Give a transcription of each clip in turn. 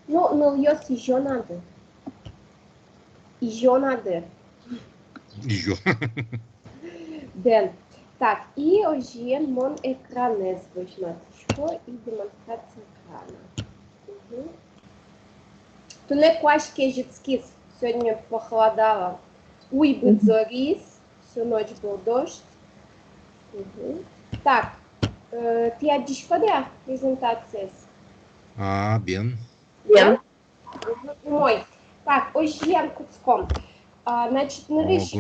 Ну, ныльёс еще надо. Еще надо. Еще. Дэн. Так, и уже мон экране звучнаточко и демонстрация экрана. Туне квашки жицкис. Сегодня похолодало. Уйбыт зорис. Всю ночь был дождь. Так, ты одишь куда презентация? Бен. Бен. Мой. Так, ожьен куцком. Значит, нарыщ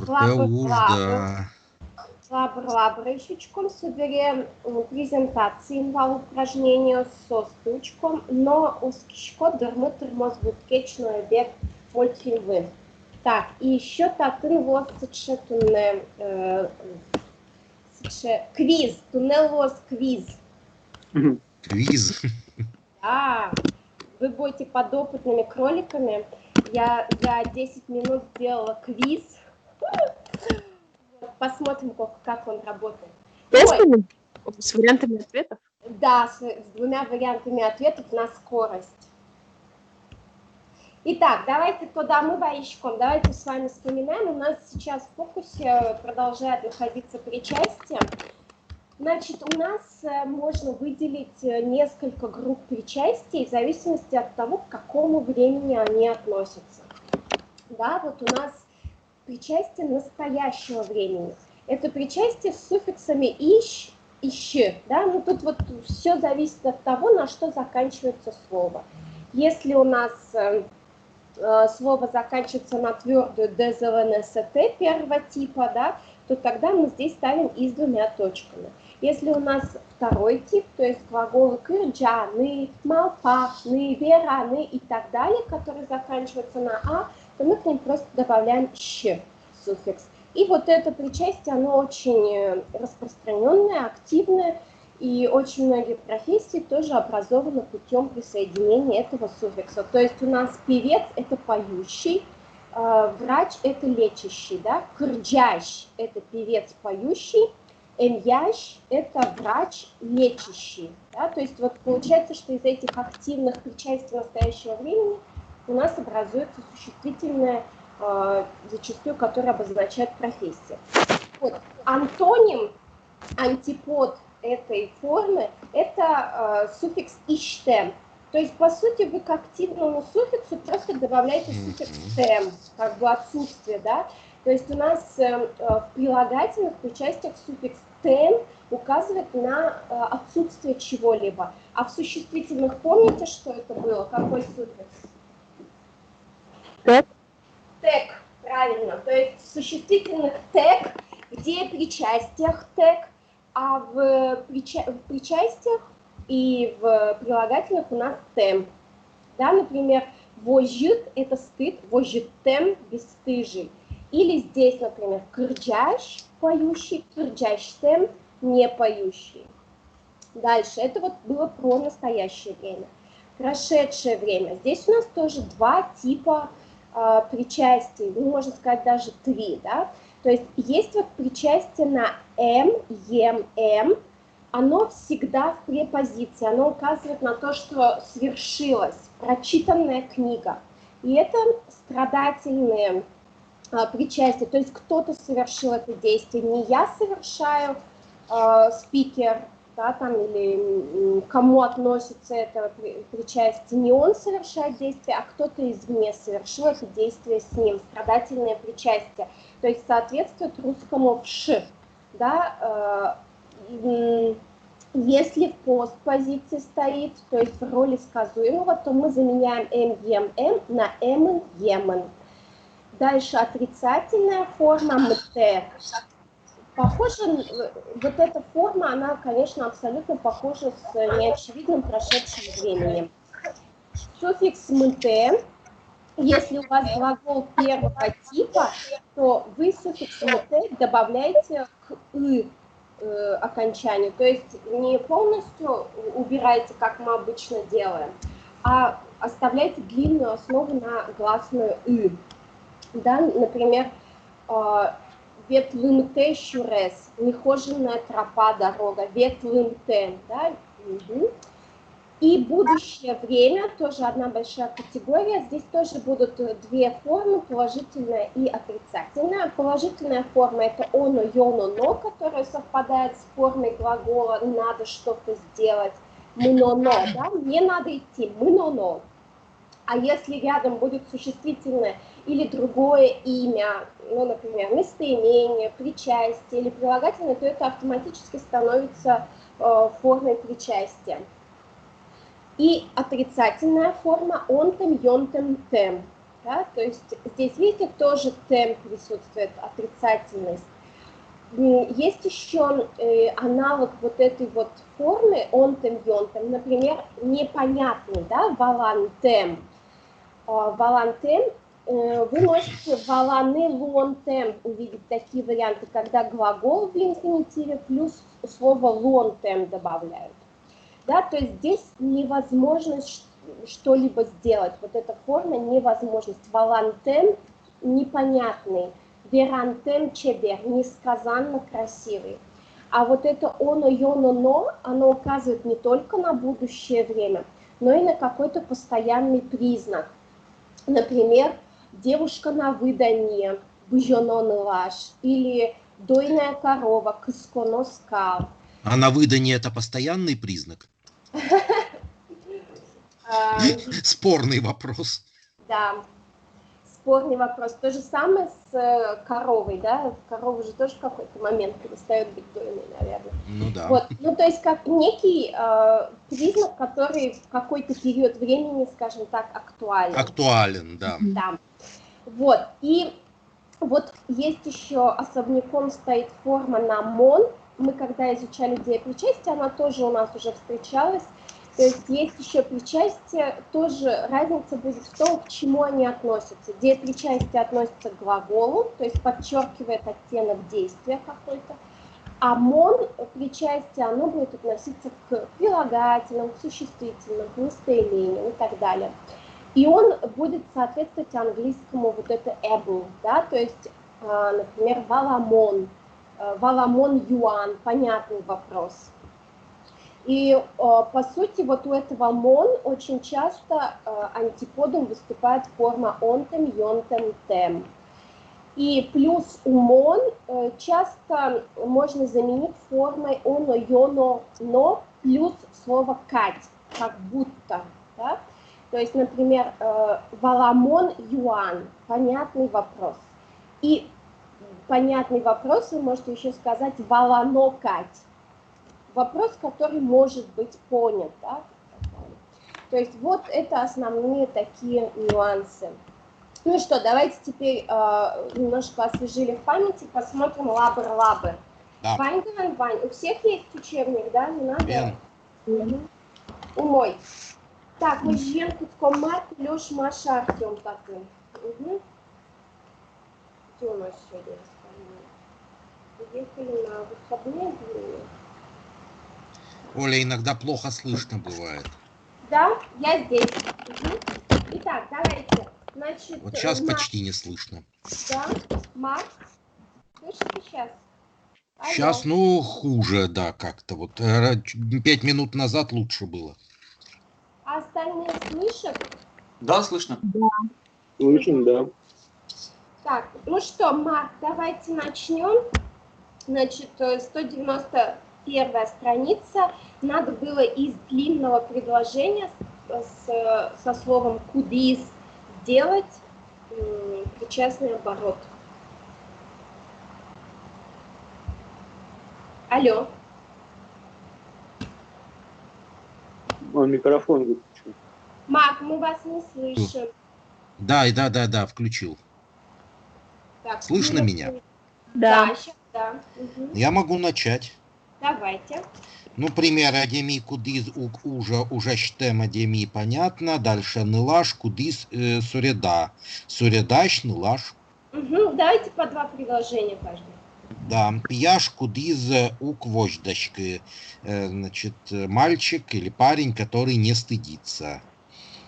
лабрышечком соберем презентации вал упражнения со стучком, но ускишко дырмы термозбуткечную бег мультфильмы. Так, и еще татын вот квиз, туннел воз квиз. Квиз? Да, вы будете подопытными кроликами. Я за 10 минут сделала квиз. Посмотрим, как он работает. Тестами? С вариантами ответов? Да, с двумя вариантами ответов на скорость. Итак, давайте туда мы боищком. Давайте с вами вспоминаем. У нас сейчас в фокусе продолжает находиться причастие. Значит, у нас можно выделить несколько групп причастий в зависимости от того, к какому времени они относятся. Да, вот у нас причастие настоящего времени. Это причастие с суффиксами ищ, ищи. Да? Ну, тут вот все зависит от того, на что заканчивается слово. Если у нас слово заканчивается на твердую ДЗВНСТ первого типа, да, то тогда мы здесь ставим и с двумя точками. Если у нас второй тип, то есть глаголы кырджаны, малпахны, вераны и так далее, которые заканчиваются на а, то мы к ним просто добавляем щ суффикс. И вот это причастие, оно очень распространенное, активное, и очень многие профессии тоже образованы путем присоединения этого суффикса. То есть у нас певец – это поющий, врач – это лечащий, да? Кырджащ – это певец поющий, эмьящ – это врач лечащий. Да? То есть вот получается, что из этих активных причастий настоящего времени у нас образуется существительное, зачастую, которое обозначает профессию. Вот. Антоним, антипод этой формы – это суффикс «иштем». То есть, по сути, вы к активному суффиксу просто добавляете суффикс «тем», как бы отсутствие, да. То есть у нас в прилагательных причастиях суффикс «тем» указывает на отсутствие чего-либо. А в существительных помните, что это было? Какой суффикс? Тек. Тек, правильно. То есть в существительных «тек», где в причастиях «тек», а в причастиях и в прилагательных у нас «тем». Да, например, «вожит» – это стыд, «вожитем» – бесстыжий. Или здесь, например, «кырджащ» – поющий, «кырджащтем» – не поющий. Дальше, это вот было про настоящее время. Прошедшее время. Здесь у нас тоже два типа причастий, ну, можно сказать, даже три, да. То есть вот причастие на «м», «ем», «м», оно всегда в препозиции, оно указывает на то, что свершилась прочитанная книга. И это страдательные причастия, то есть кто-то совершил это действие, не я совершаю, спикер, да, там, или кому относится это причастие, не он совершает действие, а кто-то извне совершил это действие с ним, страдательное причастие, то есть соответствует русскому «вш», да. Если в постпозиции стоит, то есть в роли сказуемого, то мы заменяем «м», «ем», «м» на «эмн», «емн». Дальше отрицательная форма «мт». Похоже, вот эта форма, она, конечно, абсолютно похожа с неочевидным прошедшим временем. Суффикс «мт», если у вас глагол первого типа, то вы суффикс «мт» добавляете к «ы» окончанию, то есть не полностью убираете, как мы обычно делаем, а оставляете длинную основу на гласную «ы». Да, например, «ветлымте щурес», нехоженная тропа, дорога, «ветлымте», да? Угу. И будущее время, тоже одна большая категория. Здесь тоже будут две формы, положительная и отрицательная. Положительная форма – это оно, йоно, но, которая совпадает с формой глагола «надо что-то сделать». Мы-но-но, да? Не надо идти, мы-но-но. А если рядом будет существительное или другое имя, ну, например, местоимение, причастие или прилагательное, то это автоматически становится формой причастия. И отрицательная форма онтем, йонтем, тем. Да? То есть здесь, видите, тоже тем присутствует, отрицательность. Есть еще аналог вот этой вот формы онтем, йонтем, например, непонятный, да, валантем. Валантем, вы можете валаны лонтем увидеть такие варианты, когда глагол в инфинитиве плюс слово лонтем добавляют. Да, то есть здесь невозможность что-либо сделать. Вот эта форма невозможность. Валантем непонятный, верантем чебер несказанно красивый. А вот это оно, йоно, но, оно указывает не только на будущее время, но и на какой-то постоянный признак. Например, девушка на выданье, бужонон лаш, или дойная корова, кысконо скал. А на выданье это постоянный признак? Спорный вопрос. Да, спорный вопрос. То же самое с коровой, да? Корова же тоже в какой-то момент перестает быть дойной, наверное. Ну да. Вот. Ну, то есть как некий признак, который в какой-то период времени, скажем так, актуален. Актуален, да. Да. Вот. И вот есть еще особняком стоит форма на мон. Мы когда изучали деепричастие, она тоже у нас уже встречалась. То есть еще причастие, тоже разница будет в том, к чему они относятся. Деепричастие относится к глаголу, то есть подчеркивает оттенок действия какой-то. А мон, причастие, оно будет относиться к прилагательным, к существительным, к местоимениям и так далее. И он будет соответствовать английскому вот это able, да, то есть, например, валамон, валамон юан, понятный вопрос. И, по сути, вот у этого мон очень часто антиподом выступает форма онтем, йонтем, тем. И плюс у мон часто можно заменить формой оно, йоно, но плюс слово кать, как будто, да? То есть, например, валамон юан, понятный вопрос. И понятный вопрос вы можете еще сказать валано кать. Вопрос, который может быть понят. Да? То есть вот это основные такие нюансы. Ну что, давайте теперь немножко освежили в памяти, посмотрим лабр-лабр. Да. Вань, у всех есть учебник, да? Не надо? У мой. Так, мы ждем тут комат, Лёш, Маша, Артем такой. Угу. Где у нас сегодня остальные? Уехали на выходные дни. Оля, иногда плохо слышно бывает. Да, я здесь. Угу. Итак, давайте. Значит, Вот сейчас почти не слышно. Да, Марк, слышите сейчас? Алло. Сейчас, ну, хуже, да, как-то. Вот 5 минут назад лучше было. А остальные слышат? Да, слышно. Слышим, да. Так, ну что, Марк, давайте начнем. Значит, 191 страница. Надо было из длинного предложения со словом кудис сделать причастный оборот. Алло. Он микрофон выключил. Марк, мы вас не слышим. Да, включил. Так, Слышно меня? Да, сейчас, да. Угу. Я могу начать. Давайте. Ну, пример адеми кудис уже штема адеми понятно. Дальше нылаш кудис суреда. Суредаш нылаш. Угу. Давайте по два предложения каждый. Да, пияш кудиз ук вождочки. Значит, мальчик или парень, который не стыдится.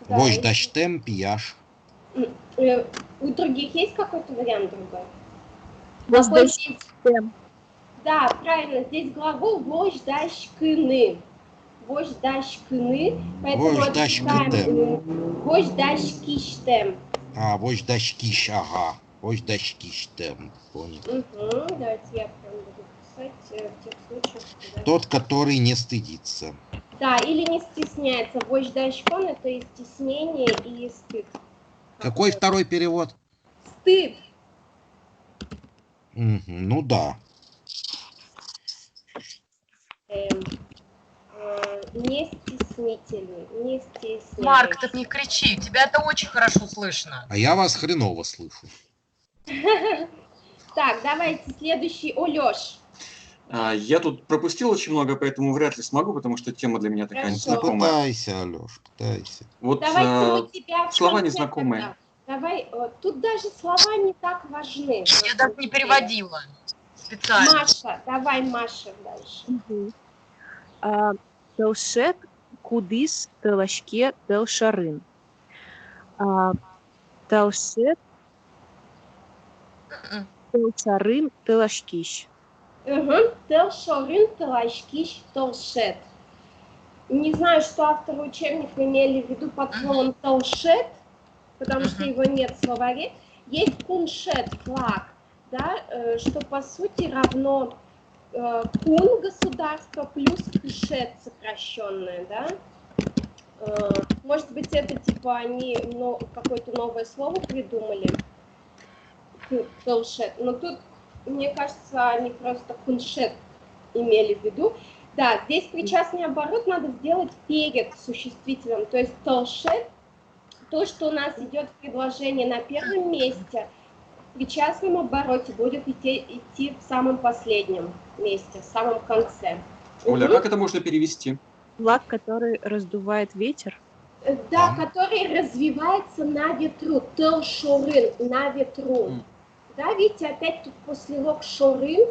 Да, Вождаштем пияш. У других есть какой-то вариант другой? Воздастем. Да, правильно, здесь глагол вождашкины. вождашкины, поэтому Вождашкытем. отсекаем вождашкиштем. Вождашкиш, ага. Вождашкиштем. Понял. Давайте я прям буду писать в тех случаях, когда... Тот, который не стыдится. Да, или не стесняется. Вождашкон — это и стеснение, и стыд. Какой второй перевод? Стыд. Ну да. Не стеснительный, не стесняющий. Марк, ты не кричи, тебя это очень хорошо слышно. А я вас хреново слышу. Так, давайте следующий. Лёш. Я тут пропустил очень много, поэтому вряд ли смогу, потому что тема для меня такая Хорошо. незнакомая. Пытайся, Алёш, пытайся. Вот Давайте мы тебя в слова конце незнакомые. тогда. Давай, тут даже слова не так важны. Я даже не переводила специально. Маша, давай Маша дальше. Телшет кудис телашке телшарын. Телшет телшарын телашкиш. Телшорин, телашкиш, телшет. Не знаю, что авторы учебника имели в виду под словом телшет, потому что его нет в словаре. Есть куншет, флаг, да, что по сути равно кун государство плюс кшет сокращенное, да. Может быть, это типа они какое-то новое слово придумали, телшет, но тут, мне кажется, они просто куншет имели в виду. Да, здесь причастный оборот надо сделать перед существительным, то есть телшет, то, что у нас идет в предложении на первом месте, в причастном обороте будет идти в самом последнем месте, в самом конце. Оля, как это можно перевести? Флаг, который раздувает ветер. Да, который развивается на ветру, телшорын, на ветру. Да, видите, опять тут послелог шорын,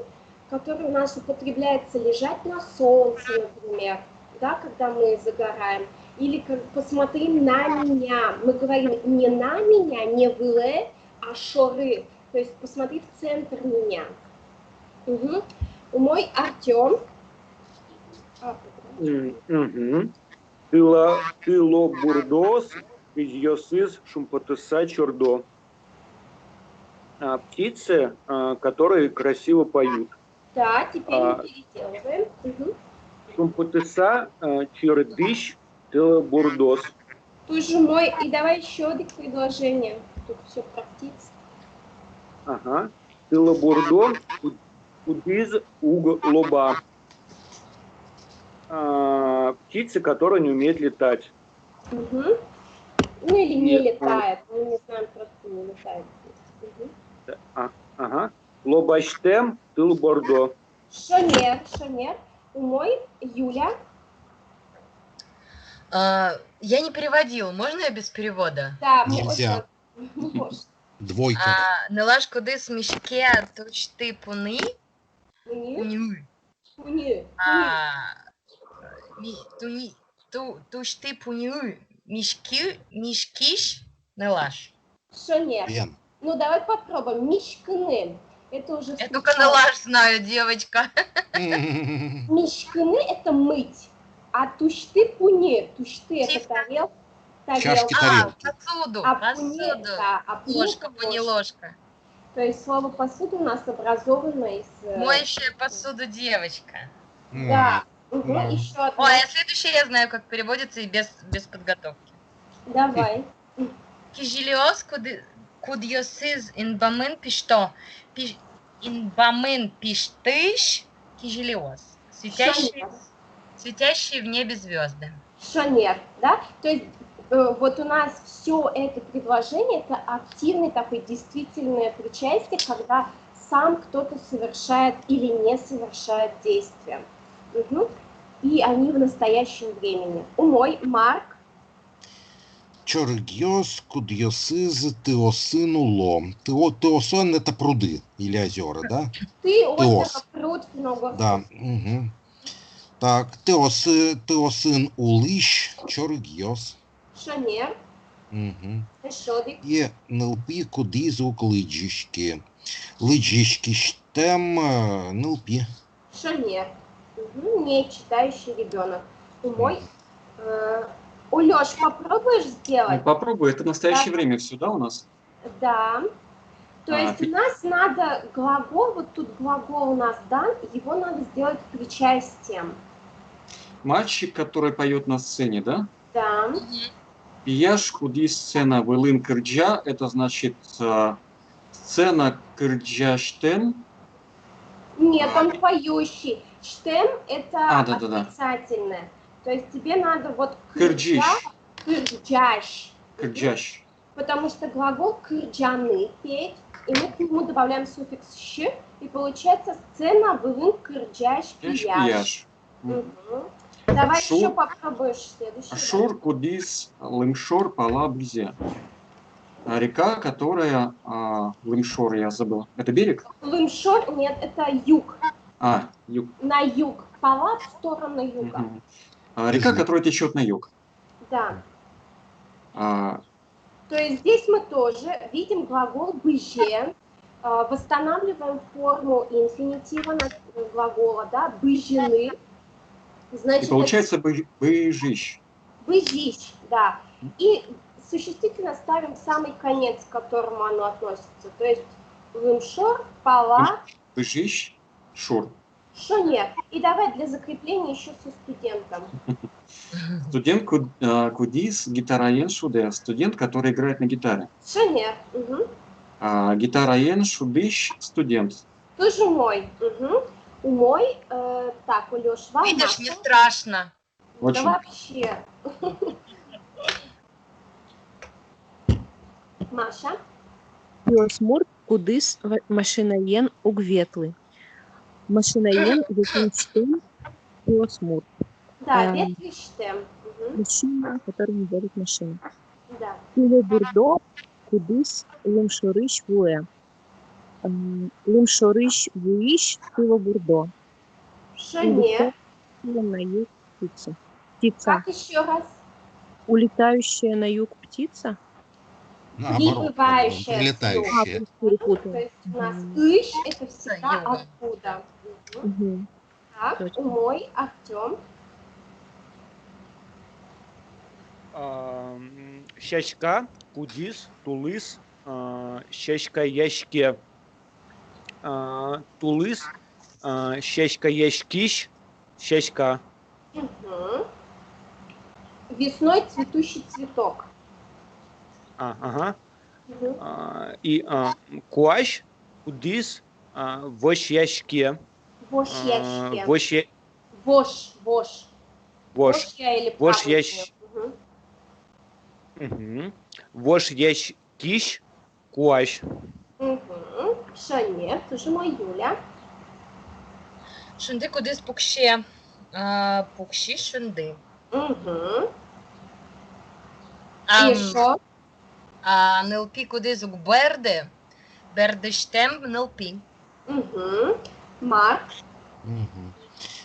который у нас употребляется лежать на солнце, например, да, когда мы загораем. Или как посмотри на меня. Мы говорим не на меня, не в, а шоры. То есть посмотри в центр меня. Мой Артем. Тыло бурдос, изьосыз шумпотыса чордо. Птицы, которые красиво поют. Да, теперь мы переделываем. Шумпотыса чердыш тыло бурдос. Тоже мой. И давай еще одно предложение. Тут все про птиц. Ага. Тыло бурдо, кудиз углоба. Птицы, которые не умеют летать. Ну или не Нет, летает. Мы не знаем, просто не летает. Ага. Лобаштем тыл бордо. Шонер. Мой Юля. Я не переводила, можно я без перевода? Да, Нельзя. можно. Двойка. Нелаш кудис мішке тучти пуни. Пуни. Тучти пуни мішкіш нелаш. Шонер. Вен. Ну, давай попробуем. Мишкины. Это уже... Я только нелаш знаю, девочка. Мишкины — это мыть. А тушты пуни. Тушты — это тарелка. Чашки, тарелки. Посуду. А пуни, да, а пуни — Ложка, это пуни, ложка. То есть слово посуда у нас образовано из... Моющая посуду девочка. Да. Еще одно. Ой, а следующее я знаю, как переводится и без подготовки. Давай. Кижелиос кудьосыз инбамын пишто. Инбамын пиштыш кижелиос. Светящие в небе звезды. Шонер, да? То есть вот у нас все это предложение, это активный такой действительное причастие, когда сам кто-то совершает или не совершает действия. И они в настоящем времени. Мой Марк. Чоргьос, кудьосыз, теосынуло. Теосон — это пруды или озера, да? Ты озеро, Теос. пруд, много. Да. Так, теосын улыш, чоргьос. Шонер. Шодик. И нылпи кудизук лыджишки. Лыджишки штем нылпи. Шонер. Не читающий ребенок. Умой. Лёш, попробуешь Ну, сделать? попробуй, это в настоящее Да. время все, да, у нас? Да. То А, есть у нас надо глагол, вот тут глагол у нас дан, его надо сделать причастием. Мальчик, который поет на сцене, да? Да. Пияш, худи, сцена, вылын, кырджа, это значит сцена кырджаштен. Нет, он поющий. Штем это Да-да-да. отрицательное. То есть тебе надо вот Кырджиш, кырджащ. кырджаш. Потому что глагол кырджаны петь, и мы к нему добавляем суффикс щ, и получается сцена вылын кырджащ Пияш, пияш. пияш. Мгм. Давай Шур. еще попробуешь следующий. Ашур, кудис, лымшор, пала, близе. Река, которая... Лымшор, я забыл. Это берег? Лымшор, нет, это юг. Юг. На юг. Пала в сторону юга. Мгм. Река, которая течет на юг. Да. А, То есть здесь мы тоже видим глагол быже, восстанавливаем форму инфинитива глагола, да, быжены. И Значит, получается быжищ. быжищ, да. И существительно ставим в самый конец, к которому оно относится. То есть лымшор, пала, Быжищ, шур. что нет. И давай для закрепления еще со студентом. Студент кудис, гитараен шуде. Студент, который играет на гитаре. Что нет. Угу. Гитараен шудыш, студент. Тоже мой. Угу. У мой, так, у Лёш, вам Видишь, не Маша? страшно. Очень. Да вообще. Маша? Пиосмур, кудис, машинаен, угветлы. Машинаен, ветличтен, пиосмур. Да, ветвиштем. Мужчина, который ведет машину. Да. Пилебурдо, кудис, лымшорыш, вуэ. Лымшорыш, вуиш, пилебурдо. Что нет? На юг птица. Птица. Как еще раз? Улетающая на юг птица? Наоборот, Прибывающая прилетающая. То Перепутала. есть у нас ищ это всегда Юга. оттуда. Мгм. Так, Точно. у мой Артем. Щечка, кудис, тулыс, щечка, яшке. Тулыс, щечка, яшкищ, щечка. Мгм. Весной цветущий цветок. Ага. Мгм. И куащ, кудис, вош яшке. Вош ящке. Вош, Вош. вош. я или Вош правильно? ящ- Мгм. Вош яшкищ, куащ. Мгм. Что нет? Тоже мой Юля. Шунди кудис пукще. Пукши шунди. Угу. Ам, И что? Нелпи кудис берде. Бердештем нелпи. Угу. Марк. Мгм.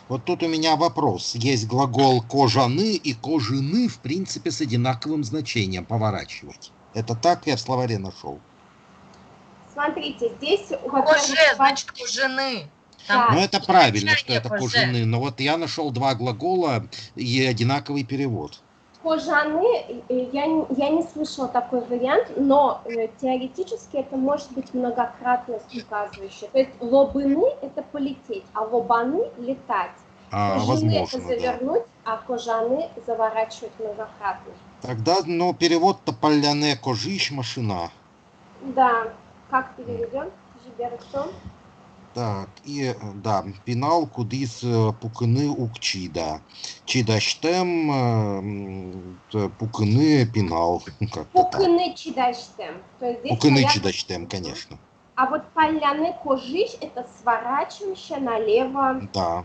Вот тут у меня вопрос. Есть глагол кожаны и кожины, в принципе, с одинаковым значением поворачивать. Это так я в словаре нашел. Смотрите, здесь, Коже, во-первых, значит, кожаны. Да. Ну, это правильно, что окончание это коже. кожаны. Но вот я нашел два глагола и одинаковый перевод. кожаны, я не слышала такой вариант, но теоретически это может быть многократность указывающая. То есть лобыны – это полететь, а лобаны – летать. Кожаны – это Возможно, да. завернуть, а кожаны – заворачивать многократно. Тогда, ну, перевод-то поляне кожищ машина. Да, как переведем? Жиберсон. Так, и, да, пенал кудис пукыны укчида. Чидаштем пукыны пенал. Как-то так. Пукыны чидаштем. То есть здесь Пукыны понятно. чидаштем, конечно. А вот поляны кожищ – это сворачивающая налево. Да.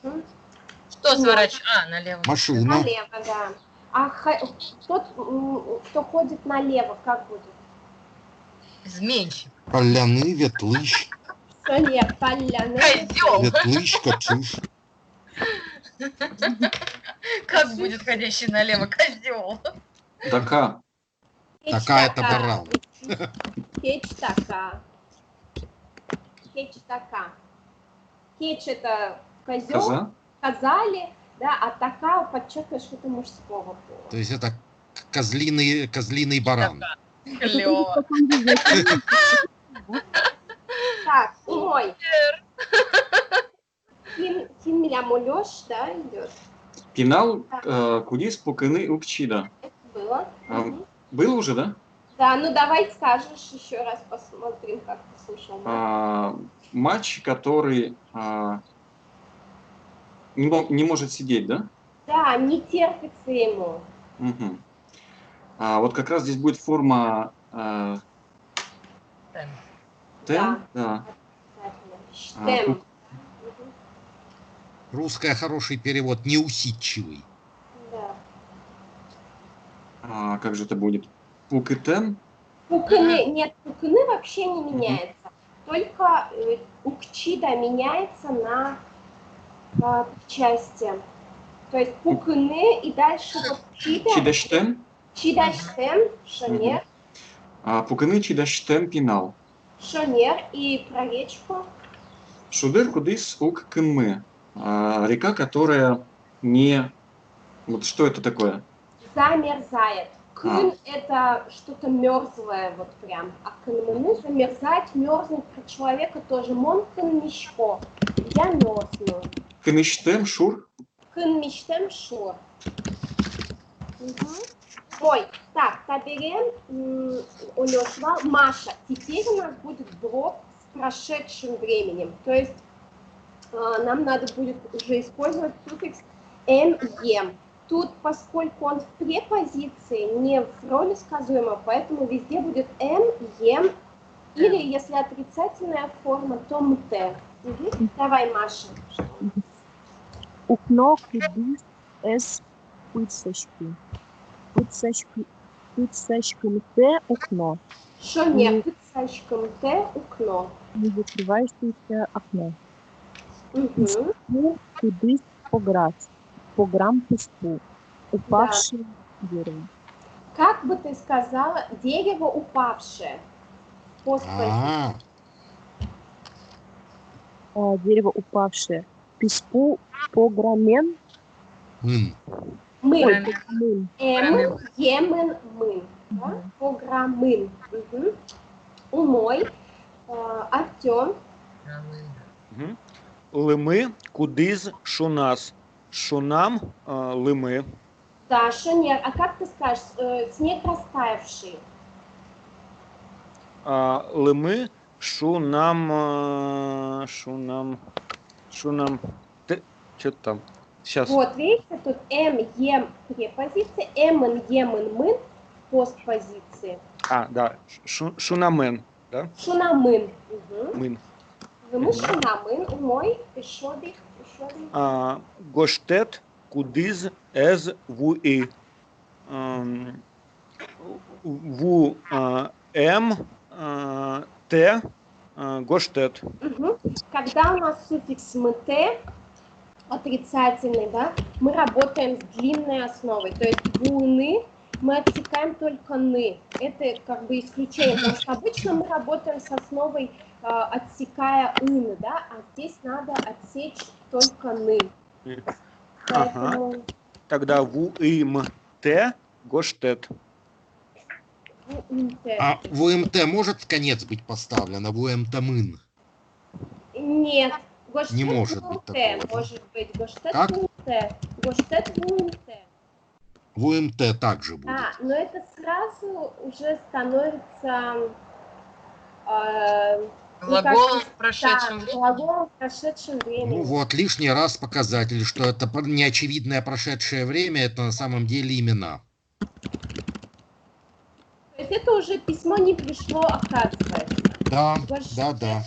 Кто сворачивает? Налево. Машина. Налево, да. А тот, кто ходит налево, как будет? Змейчик. Поляны, ветлыщ. Все, нет, поляны. Козел. Ветлыщ, качиш. Как будет ходящий налево козел? Така. Такая-то баран. Кеч така. Кеч така. Кеч это козел. Коза. Казали, да, а такая подчеркивает что-то мужского пола. То есть это козлиный баран. Клево. Так, мой. Кин меня молешь, да, идет. Пинал кудис пукины укчида. Это было. А, Мгм. Был уже, да? Да, ну давай скажешь еще раз, посмотрим, как ты слушал. Матч, который не может сидеть, да? Да, не терпится ему. Угу. Вот как раз здесь будет форма Тен. тен, да. Штем. тут- Мгм. Русская хороший перевод, неусидчивый. Да. Как же это будет? Пук и тен? Пукны, нет, пукны вообще не меняется. Только укчида меняется на части. То есть пукны и дальше укчида. Чидаштен? Чидаштем, шонер, Пукини чидаштен пінал. шонер и про речку. Шудер кудис ук кынмы. Река, которая не... Вот что это такое? Замерзает. Кын это что-то мерзлое, вот прям. А кынмыны замерзать, мерзнуть про человека тоже. Мон кын мешко. Я мерзну. Кыныштем шур. Кын мечтем шур. Ой, так, таберем улешвал Маша. Теперь у нас будет блок с прошедшим временем. То есть нам надо будет уже использовать суффикс ем. Тут, поскольку он в препозиции, не в роли сказуемого, поэтому везде будет ем. Или, если отрицательная форма, то мте. Давай, Маша. Укно кудис эс пыцачки. Пыцачком те окно. Що не пицачком те окно. Не закрывающееся окно. Угу. Ну, кудись пограть. По грамм песку. Упавшее дерево. Как бы ты сказала, дерево упавшее? Постпозиция. Дерево упавшее. Песку пограмен. Мын. Мы. Пограмен. Емен, мын. Да? Пограмын. Угу. Умой. Артем. Мгм. Лими кудиз шунас. Шунам лими. Да, шонер. А как ты скажешь? Снег растаявший. Лими шунам. Что там? Сейчас. Вот, видите, тут ем препозиция, емен, мын постпозиции. Да. Шунамен. Да? Шунамын. Угу. Мин. Мы шунамын. Умой. Еще один. Гоштет кудиз эз вуи. Ву т гоштет. Угу. Когда у нас суффикс мт отрицательный, да, мы работаем с длинной основой. То есть вуны мы отсекаем только ны. Это как бы исключение, потому что обычно мы работаем с основой, отсекая ины, да, а здесь надо отсечь только ны. Поэтому Тогда т гоштет. А в УМТ может в конец быть поставлено? В УМТ мын? Нет. Гоштет Не может быть ВУМТ, такого, да? может быть. Гоштет Как? ВУМТ. Гоштет ВУМТ. В УМТ также будет. Но это сразу уже становится Глаголом в прошедшем времени. глаголом в прошедшем времени. Ну вот, лишний раз показатель, что это неочевидное прошедшее время, это на самом деле имена. То есть это уже письмо не пришло, оказывается. Да, Гоштет, да.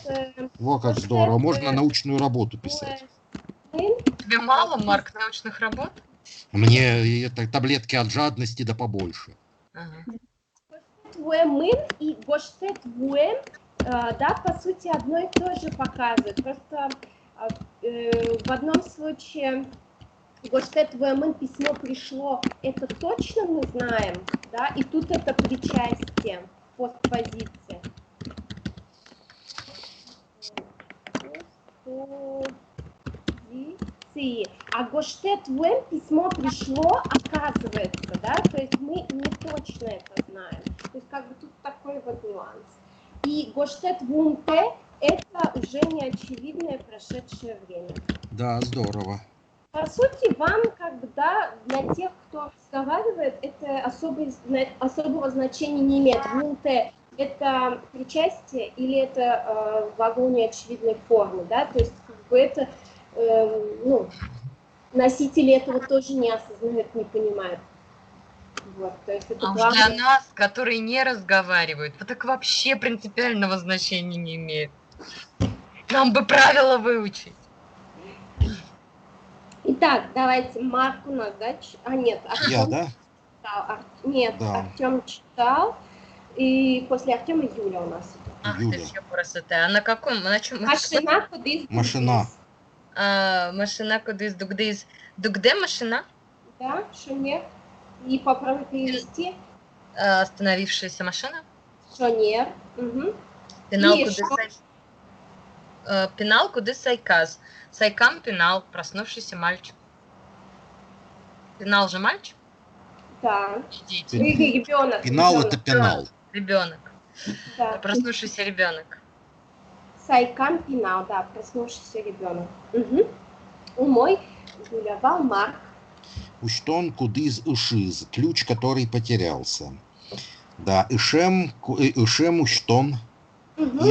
Во как здорово, можно научную работу писать. Тебе мало, Марк, научных работ? Мне это таблетки от жадности да побольше. Ага. Вуэмын и гоштет вуэм, да, по сути, одно и то же показывает. Просто в одном случае гоштет вуэмын письмо пришло, это точно мы знаем, да, и тут это причастие, постпозиция. ЦИ. А Гоштет ВМ письмо пришло, оказывается, да, то есть мы не точно это знаем. То есть как бы тут такой вот нюанс. И Гоштет ВМТ это уже неочевидное прошедшее время. Да, здорово. По сути, вам, как бы, да, для тех, кто разговаривает, это особого значения не имеет. ВМТ это причастие или это глагол неочевидной формы, да, то есть как бы это, ну, носители этого тоже не осознают, не понимают. Вот, то есть это А уж главное. для нас, которые не разговаривают, вот так вообще принципиального значения не имеет. Нам бы правила выучить. Итак, давайте Марку надач. А нет, Я, Артем да? читал. Нет, Да. Артем читал. И после Артема Юля у нас идет. Ах Юля. ты, все красота. А на каком? На чем? Машина, кудись, Машина. Машина кудись, дугдись. Дугде машина? Да, шонер. И попробуй перевести. Остановившаяся машина. Шонер. Угу. Пенал И куды что? Пенал куды сайказ. Сайкам пенал. Проснувшийся мальчик. Пенал же мальчик? Да. Дети. И ребенок. Пенал это пенал. Ребенок. Да. Проснувшийся ребенок. Сайкам пинал, да, проснувшийся ребенок. Угу. У мой Юля Валмар. Уштон кудыз ишиз. Ключ, который потерялся. Да, ишем уштон. Угу,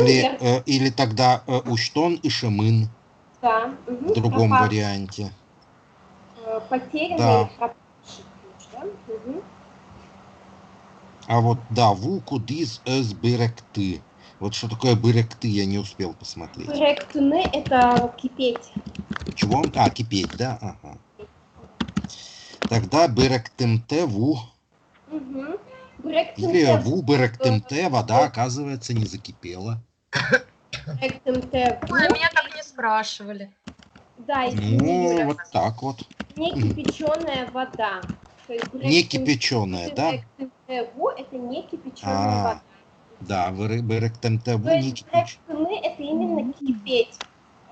Или тогда уштон ишемын да. в другом варианте. Потерянный Да. или пропавший ключ, да? Угу. А вот да, ву кудыз эс быректы. Вот что такое быректы, я не успел посмотреть. Быректыны – это кипеть. Чего? А, кипеть, да? Ага. Тогда быректымте ву. Угу. Или ву быректымте, вода, оказывается, не закипела. Быректымте ву. Ой, меня так не спрашивали. Да, извини, Ну, Юля. вот так вот. Не кипяченая вода. То есть Не кипяченая, да? быректымте ву – это не кипяченая А, вода. да, быректымте ву То не есть кипяченая. быректыны – это именно кипеть.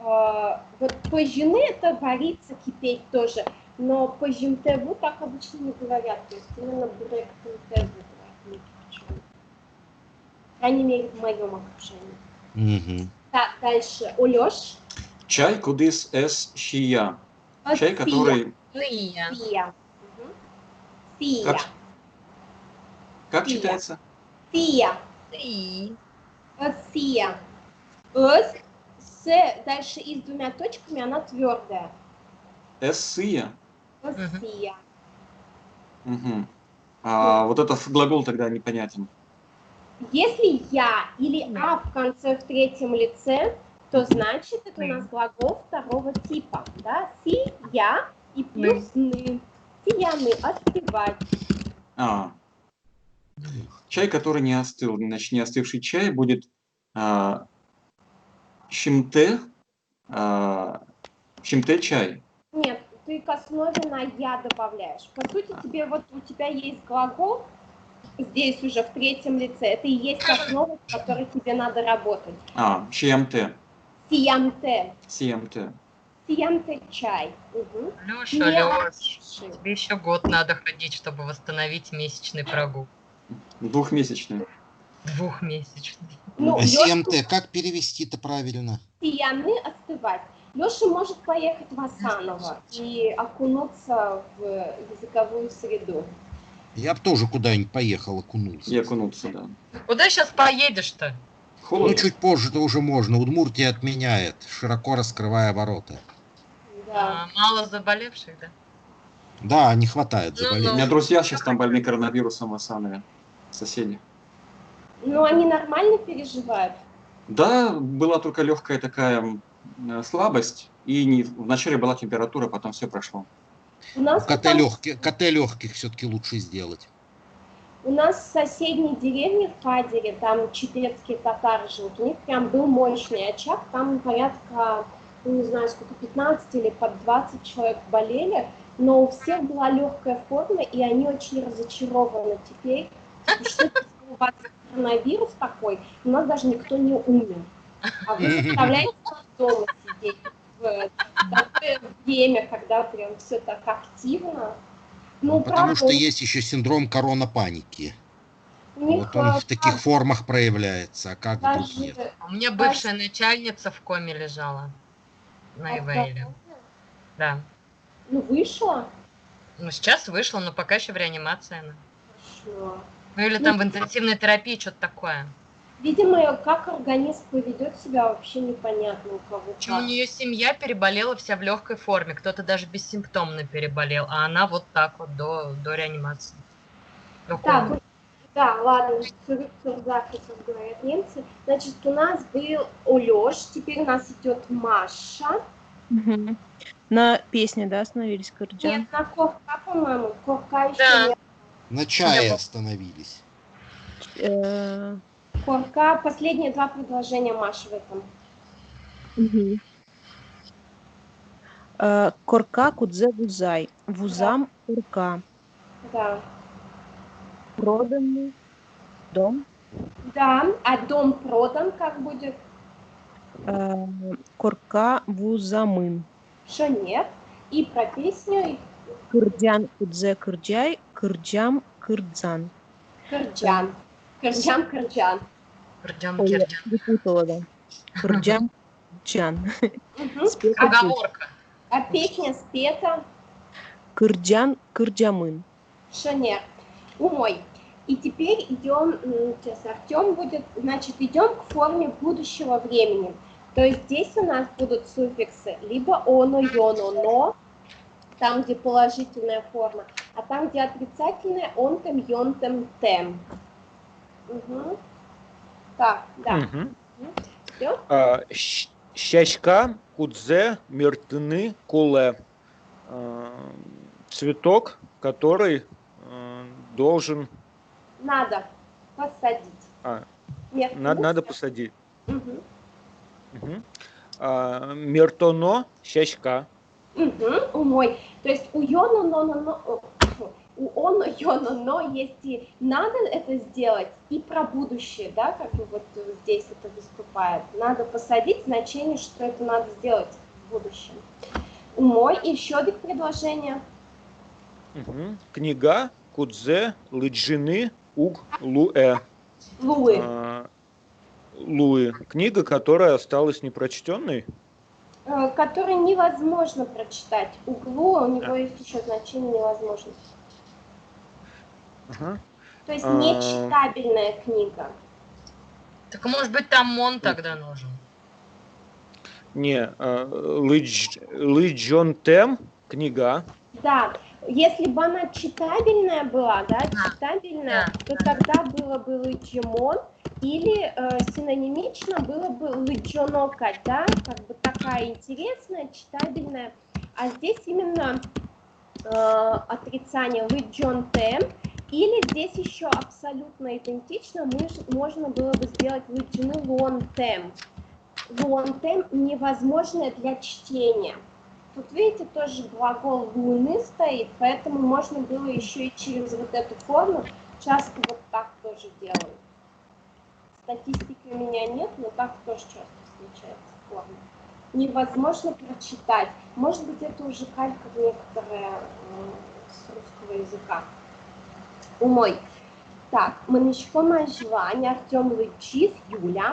Вот пожины – это вариться, кипеть тоже. Но пожимтеву так обычно не говорят. То есть именно быректымте ву говорят, не кипяченая. По крайней мере, в моем окружении. Угу. Так, дальше. Олёш. Чай кудыс эс шия. Чай, который... Сия. Сия. Мгм. Сия. Как Сия. читается? Сия. Си. Вот сия. С, дальше и с двумя точками, она твердая. Эссия. Вот Мгм. сия. Угу. А вот этот глагол тогда непонятен. Если я или а в конце в третьем лице, то значит это у нас глагол второго типа. Да? Сия и плюс ны. Сияны, остывать. Чай, который не остыл, значит, не остывший чай будет щимте, щимте чай. Нет, ты к основе на я добавляешь. По сути, тебе вот у тебя есть глагол, здесь уже в третьем лице, это и есть основа, с которой тебе надо работать. Щиямте, Сиямте. сиямте. Сиямте чай. Угу. Леша, Не Леша, остывший. тебе еще год надо ходить, чтобы восстановить месячный прогул. Двухмесячный. Двухмесячный. Ну, А Лёша, СМТ как перевести-то правильно? сияны остывать. Леша может поехать в Асаново и окунуться в языковую среду. Я бы тоже куда-нибудь поехал окунулся. И окунуться, да. Куда сейчас поедешь-то? Ну, Холодно. чуть позже-то уже можно. Удмуртия отменяет, широко раскрывая ворота. Да. Мало заболевших, да? Да, не хватает Ну, У заболеть. меня друзья сейчас там больны коронавирусом в Асанове. Соседи. Но они нормально переживают. Да, была только легкая такая слабость. И вначале была температура, потом все прошло. У нас, КТ легких все-таки лучше сделать. у нас в соседней деревне в Фадере, там чепецкие татары живут, у них прям был мощный очаг, там порядка, ну, не знаю сколько, 15 или под 20 человек болели, но у всех была легкая форма, и они очень разочарованы теперь, что у вас коронавирус такой, у нас даже никто не умер. А вы заставляете нас дома сидеть в такое время, когда прям все так активно. Ну, Потому правда, что есть еще синдром корона-паники. у них Вот он в таких формах проявляется, а как вдруг нет? даже У меня бывшая начальница в коме лежала на Ивейле. Да. ну, вышло. Ну, сейчас вышла, но пока еще в реанимации она. Хорошо. Ну, или там в интенсивной терапии что-то такое. Видимо, как организм поведет себя, вообще непонятно у кого Причем у как. нее семья переболела вся в легкой форме. Кто-то даже бессимптомно переболел, а она вот так вот до реанимации. До Так, комы. да, ладно, записов говорят немцы. Значит, у нас был Олёш, теперь у нас идет Маша. Мгм. На песне, да, остановились Кырджан? Нет, на Корка, по-моему, Корка еще Да. нет. На чае Я- остановились. Э, Корка, последние два предложения Маши в этом. мгм. Корка кудзе вузай. Вузам корка. Да. Проданный дом. Да, а дом продан, как будет? Э, Корка вузамын. Что нет? И про песню, и Кырджан кудзе кырджай. Кырджам кырдзан. Кырджан. Кырджан, Кырджан. Кирдян, Ой, я кирдян. перепутала, да. Кырджам кырджан. Мгм. Спета песня. Оговорка. А песня спета? Кырджан кырджамын. Что нет? Умой. И теперь идем, сейчас Артем будет, значит, идем к форме будущего времени. То есть здесь у нас будут суффиксы либо оно, йоно, но, там, где положительная форма, а там, где отрицательная, онтем, йонтем, тем. Угу. Так, да. Мгм. Все? Щачка кудзе мертны куле. Цветок, который должен... Надо посадить. Нет, Надо посадить. Угу. Мгм. Мертоно щачка. Угу, умой. То есть у йоно, у оно, йоно, но есть и надо это сделать, и про будущее, да, как и вот здесь это выступает. Надо посадить, значение, что это надо сделать в будущем. Умой, и еще одно предложение. Мгм. Книга кудзе лыджины уг луэ. Луи. Луи. Книга, которая осталась непрочтенной. Который невозможно прочитать. Углу, у него есть еще значение невозможно. Ага. То есть нечитабельная книга. Так может быть там Мон тогда нужен? Не, Лыджон Тем, книга. Да, если бы она читабельная была, да, читабельная, то тогда было бы лыджимон, или синонимично было бы лыджонока, да, как бы такая интересная, читабельная. А здесь именно отрицание лыджон тем, или здесь еще абсолютно идентично, можно было бы сделать лыджины лон тем. Лон тем невозможное для чтения. Тут, видите, тоже глагол луны стоит, поэтому можно было еще и через вот эту форму, часто вот так тоже делают. Статистики у меня нет, но так тоже часто встречается форма. Невозможно прочитать. Может быть, это уже калька некоторая с русского языка. Умой. Так, Манечко Мажвань, Артем Лычис, Юля.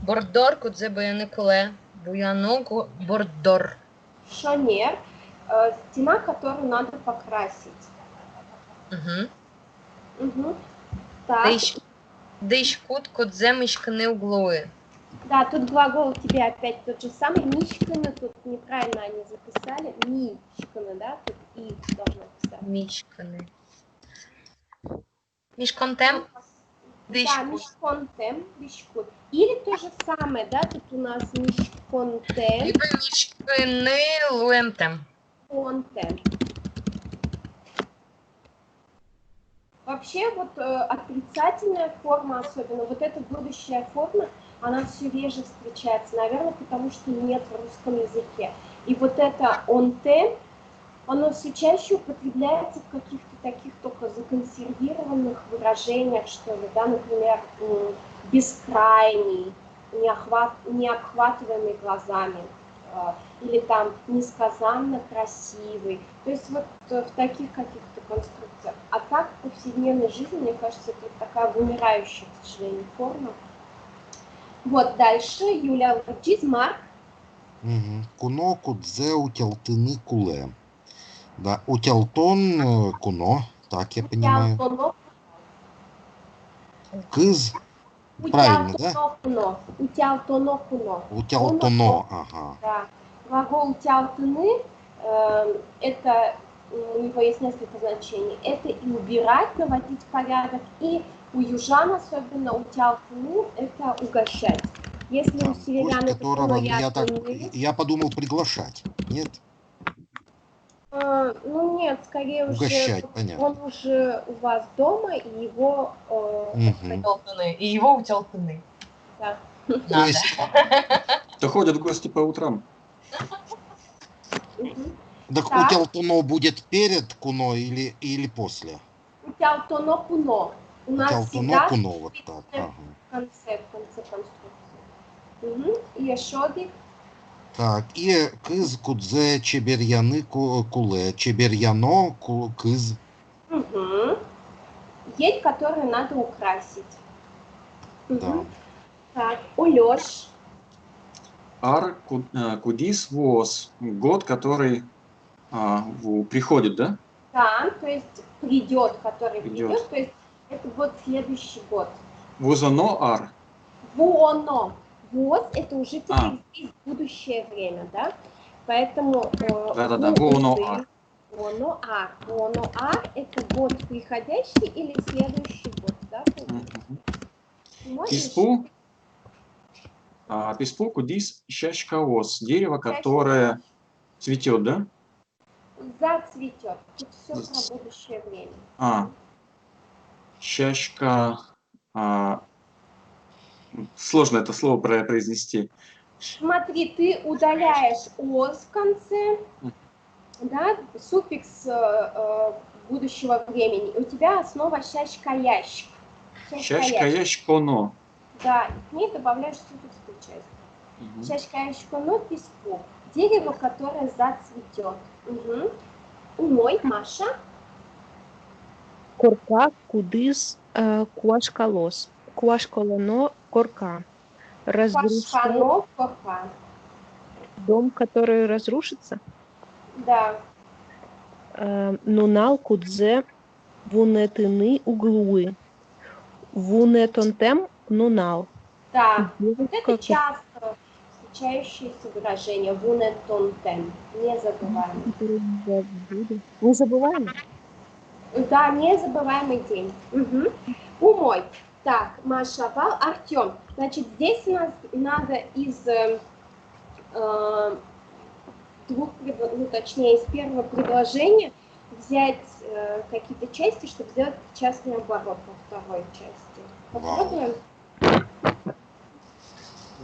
Бордор кудзе баяны куле. Буяногу бордор. Шонер, стена, которую надо покрасить. Угу. Угу. Так. Дышкут кудзе мышканы углуи. Да, тут глагол у тебя опять тот же самый. Мишканы, тут неправильно они записали. Мишканы, да, тут и должно писать. Мишканы. Мишконтем. Да, мишконтем, мишкут. Или то же самое, да, тут у нас мишконтем, Либо мишканы луэмтем. контем. Вообще вот отрицательная форма, особенно вот эта будущая форма, она все реже встречается, наверное, потому что нет в русском языке. И вот это он-тем, оно все чаще употребляется в каких-то таких только законсервированных выражениях, что ли, да, например, бескрайний, необхватываемый глазами, или там несказанно красивый. То есть вот в таких каких-то конструкциях. А так в повседневной жизни, мне кажется, это такая вымирающая, к сожалению, форма. Вот дальше, Юля, Чизмарк. Мгм. Куно, кудзе, утялтыны, куле. Да, утялтон, куно, так я понимаю. Кыз, правильно, да? Утялтоно куно. Утялтоно, ага. Да. Глагол утялтыны, это, у него есть несколько значений. Это и убирать, наводить порядок, и у южан особенно утялтыны это угощать. Если у Там северян гость, это которого куноятыны, я подумал приглашать. Нет? ну нет, скорее уже Угощать, понятно. он уже у вас дома, и его Мгм. Утялтыны. И его утялтыны. да. То Надо. есть, То ходят в гости по утрам. Мгм. так Так. утялтоно будет перед куно или после? Утялтоно куно. У нас Утялтоно, всегда куно, вот так. в Ага. конце конструкции. Угу. И еще один. Так, и кыз, кудзе, чеберьяны, куле. Чеберьяно, кыз. Угу. Есть, которые надо украсить. Да. Угу. Так, Улёш. Кудис воз. Год, который приходит, да? Да, то есть придет, который Придет. придет, то есть это вот следующий год. Возоно ар. Воно. Воз это уже теперь А. здесь будущее время, да? Поэтому Да-да-да, воно ар. Воно ар это год приходящий или следующий год, да? Мгм. Можешь? Писпу кудис щащкаос. Дерево, которое цветет, да? Зацветет. Тут все про будущее время. Щащка. Сложно это слово произнести. Смотри, ты удаляешь «оз» в конце, да, суффикс будущего времени. У тебя основа «щащка-ящик». Щащка-ящконо. Да, и к ней добавляешь суффиксную часть. Щащка-ящконо песку. Дерево, которое зацветет. Угу. Умой, Маша. Корка, кудыс, куашкалос. Куашколоно, корка. Разрушить Пашхано, кока. дом, который разрушится. Да. Нунал, кудзе, вунетыны, углуи. Вунетонтем, нунал. Да. Вот Девушка, это часто встречающееся выражение. Вунетонтем. Не забываем. Не забываем. Да, незабываемый день. Угу. Умой. Так, Маша, Вал, Артем. Значит, здесь у нас надо из двух, ну, точнее, из первого предложения взять какие-то части, чтобы сделать частный оборот во второй части. Попробуем? Ну,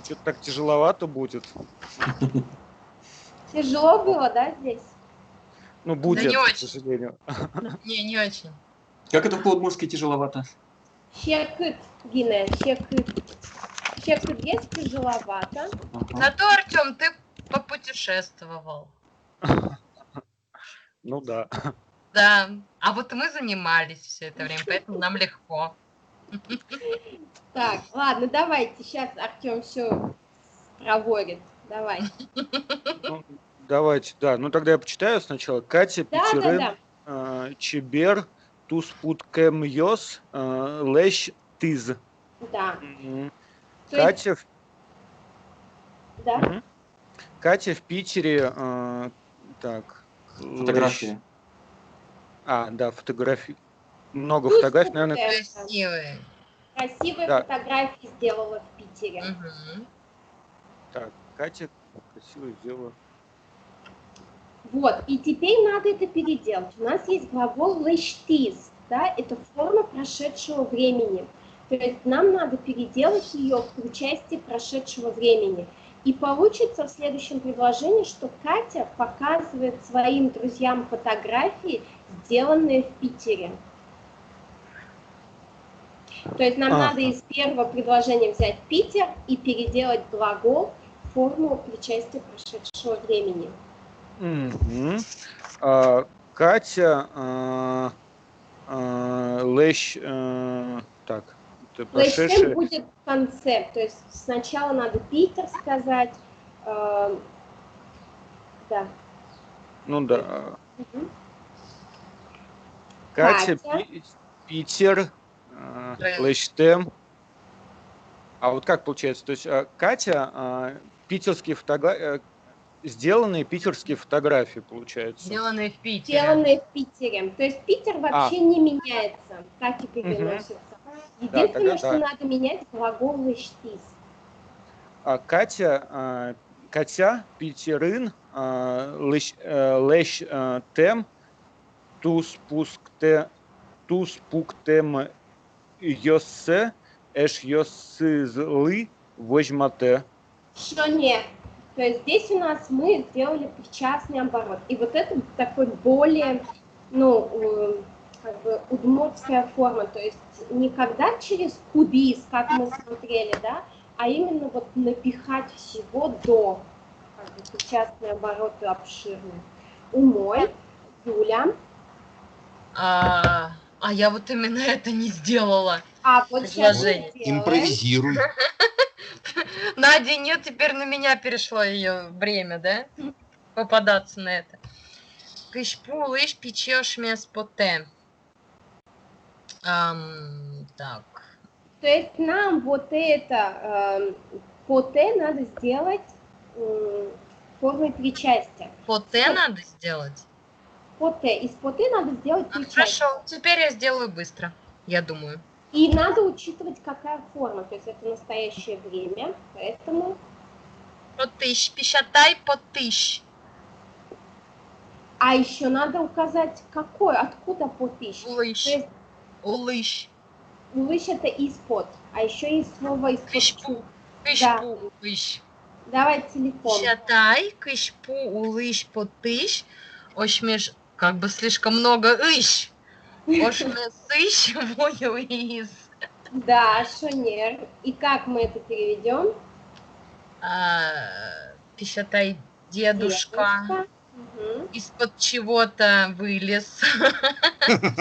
что-то так тяжеловато будет. Тяжело было, да, здесь? Ну, будет, не к очень. сожалению. Не очень. Как это по-удмуртски тяжеловато? Щекыт, Гине, щекыт. Щекыт есть тяжеловато. Зато, Артем, ты попутешествовал. Ну да. Да. А вот мы занимались все это время, поэтому нам легко. Так, ладно, давайте, сейчас Артем все проворит. Давай. Ну, давайте, да. Ну тогда я почитаю сначала. Катя, Петерым, Чебер, Туспуткем Йос, Лещ Тиз. Да. Катя, да? Катя в Питере, так. Фотографии. Да, фотографии. Много фотографий, наверное. Красивые. Красивые фотографии сделала в Питере. Так, Катя красиво сделала. Вот, и теперь надо это переделать. У нас есть глагол лештиз, да, это форма прошедшего времени. То есть нам надо переделать ее в участие прошедшего времени. И получится в следующем предложении, что Катя показывает своим друзьям фотографии, сделанные в Питере. То есть нам надо из первого предложения взять Питер и переделать глагол, форму причастия прошедшего времени. Мгм. Катя, лещ, так, это Лэштем прошедшее, будет в конце, то есть сначала надо Питер сказать, да. ну да, Мгм. Катя, Катя. Питер, лещтем. А вот как получается? То есть Катя, питерские сделанные питерские фотографии, получается. Сделанные в Питере. Сделанные в Питере. То есть Питер вообще не меняется, так и переносится. Да, Единственное, тогда что да. надо менять, глагол лэштис. Катя, Катя, Питерин, лещ тем, туспуктем йосе, эш йосызлы возьмате. Что нет. То есть здесь у нас мы сделали причастный оборот. И вот это такой более, как бы удмуртская форма. То есть не когда через кудис, как мы смотрели, да, а именно вот напихать всего до. Как бы причастные обороты обширные. Умой, Юля. А я вот именно это не сделала. А вот сейчас Предложение. Импровизируй. Нади нет, теперь на меня перешло ее время, да? Попадаться на это. Кышпу лишь печешь мес поте. Так. То есть нам вот это поте надо сделать формой причастия. Поте надо сделать? Поте. Из поте надо сделать причастие. Хорошо, теперь я сделаю быстро, я думаю. И надо учитывать, какая форма. То есть это настоящее время, поэтому... Потыщ, пищатай, потыщ. А еще надо указать, какой, откуда потыщ. Улыш. То есть Улыш. улыш это из-под. А еще есть слово из-под. Кышпу. Да. Кышпу, улыш. Давай телефон. Пищатай, кышпу, улыш, потыщ. Ошмеш, как бы слишком много ищ. Ошмесыщ, воюис. Да, шонер. И как мы это переведем? Пищатай, дедушка. Угу. Из-под чего-то вылез.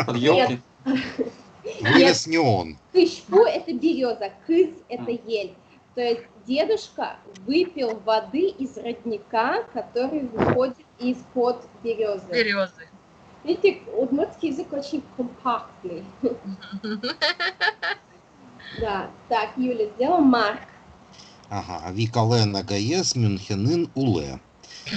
Под елки. Вылез не он. Кышпу это береза, кыз это ель. То есть дедушка выпил воды из родника, который выходит из-под березы. Березы. Видите, удмуртский язык очень компактный. Да, так, Юля, сделал Марк. Ага, Вика Лена Гаес Мюнхенин Уле.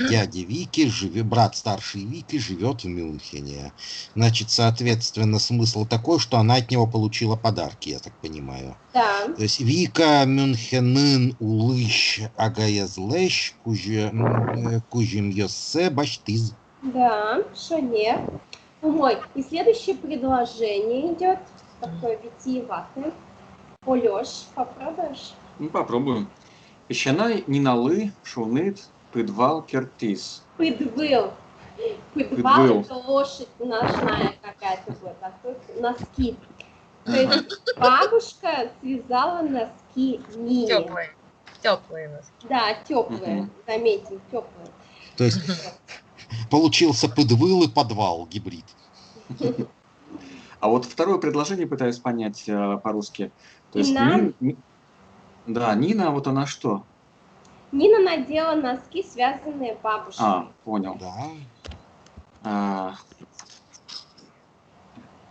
Дядя Вики, брат старшей Вики, живет в Мюнхене. Значит, соответственно, смысл такой, что она от него получила подарки, я так понимаю. Да. То есть Вика Мюнхенин Улыш Агаез Лещ Кужим Йосе Баштиз. Да, шонер. Умой. И следующее предложение идет такое витиеватое. Олёш, попробуешь? Ну, попробуем. Песчаной ниналы шунит пыдвал кертис. Пыдвыл. Пыдвал Пыдвыл. это лошадь ножная какая-то вот, а тут носки. То есть бабушка связала носки Нине. Теплые. Теплые носки. Да, теплые. Мгм. Заметим, теплые. То есть получился подвыл и подвал гибрид. А вот второе предложение пытаюсь понять по-русски. То есть Нина? Да, Нина, вот она что? Нина надела носки, связанные бабушкой. Понял. Да.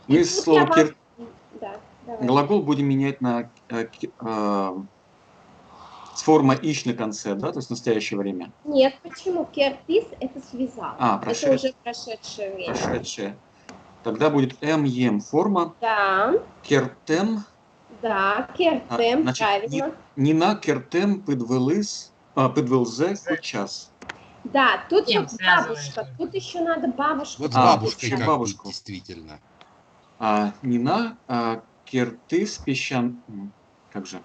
Мы слово Да, давай. глагол будем менять на с формой ищ на конце, да, то есть в настоящее время. Нет, почему? Кертис это связал. Это прошедшее. уже прошедшее время. Прошедшее. Тогда будет ем форма. Да, Кертем. да, кертем, Значит, правильно. Нина кертем пыдвылзе час. Да, тут Кем вот связано бабушка, это? тут еще надо бабушку. Вот с А, бабушкой еще как бабушку. быть, действительно. Нина кертыс песчан. Как же?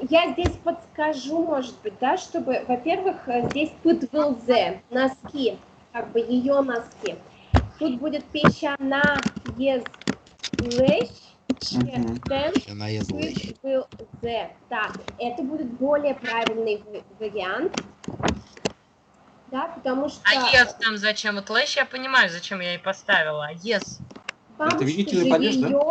Я здесь подскажу, может быть, да, чтобы, во-первых, здесь пыдвылзе, носки, как бы ее носки. Тут будет песчана ез лещ, Наезд лещ. был the. Да, это будет более правильный вариант. Да, потому что... А yes там зачем? Вот лещ я понимаю, зачем я и поставила. А yes. Бабушка видительный же падеж, да? ее...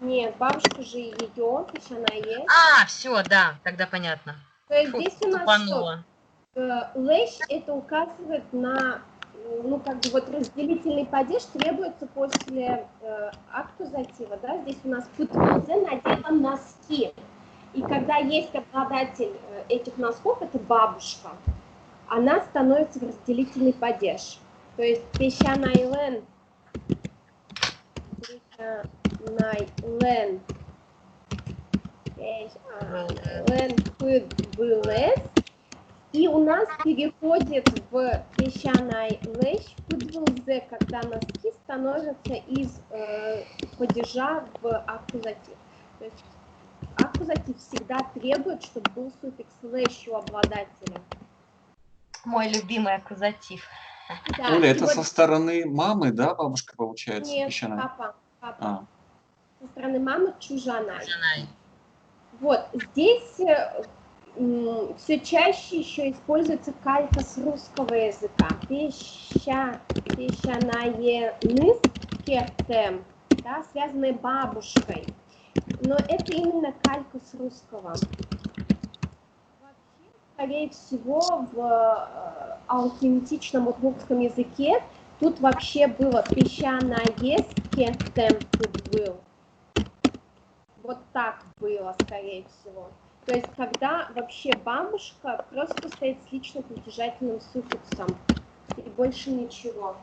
Нет, бабушка же ее, то есть она есть. А, все, да, тогда понятно. То есть Фу, здесь у нас тупанула. что? Лещ это указывает на, ну, как бы вот разделительный падеж требуется после аккузатива, да, здесь у нас путвилзе надела носки. И когда есть обладатель этих носков, это бабушка, она становится в разделительный падеж. То есть песчанайлен, путвилез, и у нас переходит в песчаный лещ путвилзе, когда носки становятся из падежа в аккузатив. То есть аккузатив всегда требует, чтобы был суффикс лещ у обладателя. Мой любимый аккузатив. Да, Оля, и это вот- со стороны мамы, да, бабушка получается? Нет, песчаная? папа. А, Со стороны мамы чужанай. Жанай. Вот, здесь все чаще еще используется калька с русского языка. Песчаное ныс кертем, да, связанное бабушкой. Но это именно калька с русского. Вообще, скорее всего, в аутентичном удмуртском языке тут вообще было песчаное кертем тут был. Вот так было, скорее всего. То есть, когда вообще бабушка просто стоит с лично притяжательным суффиксом и больше ничего.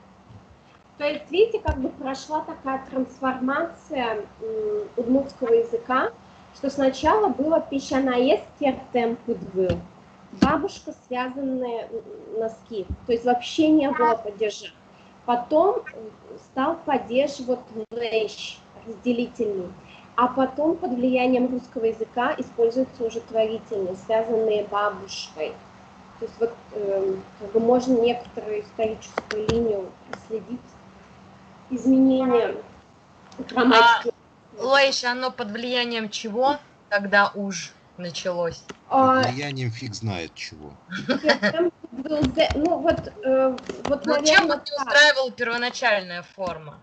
То есть, видите, как бы прошла такая трансформация удмуртского языка, что сначала было песчанаес кертем пудвыл, бабушка связанные носки, то есть вообще не было падежа. Потом стал падеж вот лещ, разделительный. А потом под влиянием русского языка используются уже творительные, связанные бабушкой. То есть вот как бы можно некоторую историческую линию проследить, изменения грамматики. Лещ, оно под влиянием чего, когда уж началось? Под влиянием фиг знает чего. Ну вот, вот Ну, чем наверное, вот не устраивала первоначальная форма?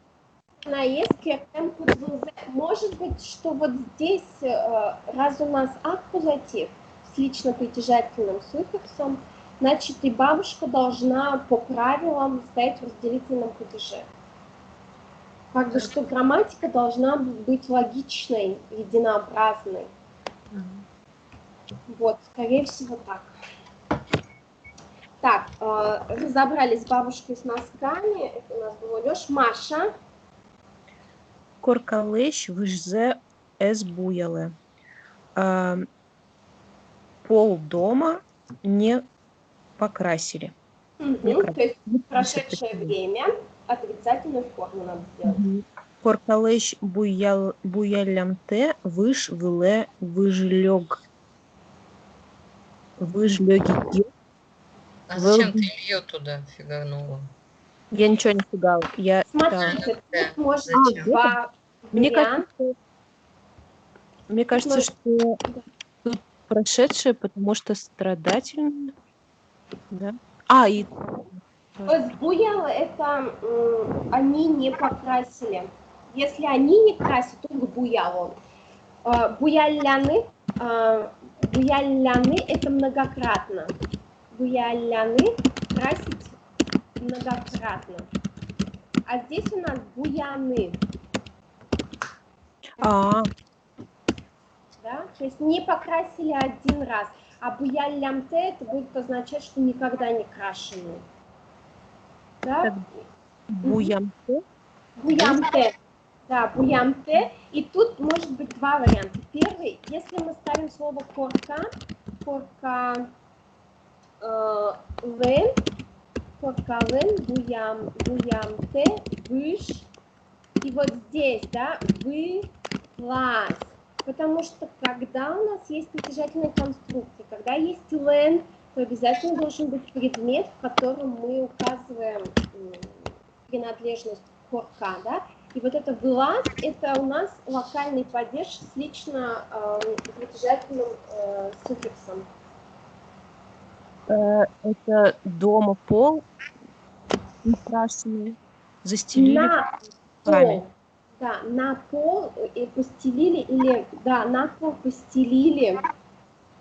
Может быть, что вот здесь, раз у нас аккузатив с лично притяжательным суффиксом, значит и бабушка должна по правилам стоять в разделительном падеже. Как бы, что грамматика должна быть логичной, единообразной. Вот, скорее всего, так. Так, разобрались с бабушкой с носками. Это у нас было Лёш. Маша. Коркалещ выжзе эс буяле. Пол дома не покрасили. То есть прошедшее время отрицательную форму надо сделать. Коркалещ буялямте выш выле выжлёг. Выжлёги. А зачем ты ее туда фиганула? Я ничего не фигала. Я читала. Смотрите, тут может Зачем? два Мне варианта. кажется, что тут прошедшее, потому что страдательное. Да? И То есть буяло это они не покрасили. Если они не красят, то буяло. Буяляны это многократно. Буяляны красить многократно. А здесь у нас буяны. Да? То есть не покрасили один раз. А буялямте это будет означать, что никогда не крашены. Да? буямте. Буямте. Да, буямте. И тут может быть два варианта. Первый, если мы ставим слово корка лен, буямте, выш. И вот здесь, да, выплас. Потому что когда у нас есть притяжательная конструкция, когда есть лен, то обязательно должен быть предмет, в котором мы указываем принадлежность корка, да? И вот это «глаз» — это у нас локальный падеж с лично притяжательным суффиксом. Это дома пол украшенный, застелили На коврами. пол, да, на пол и постелили, или, да, на пол постелили,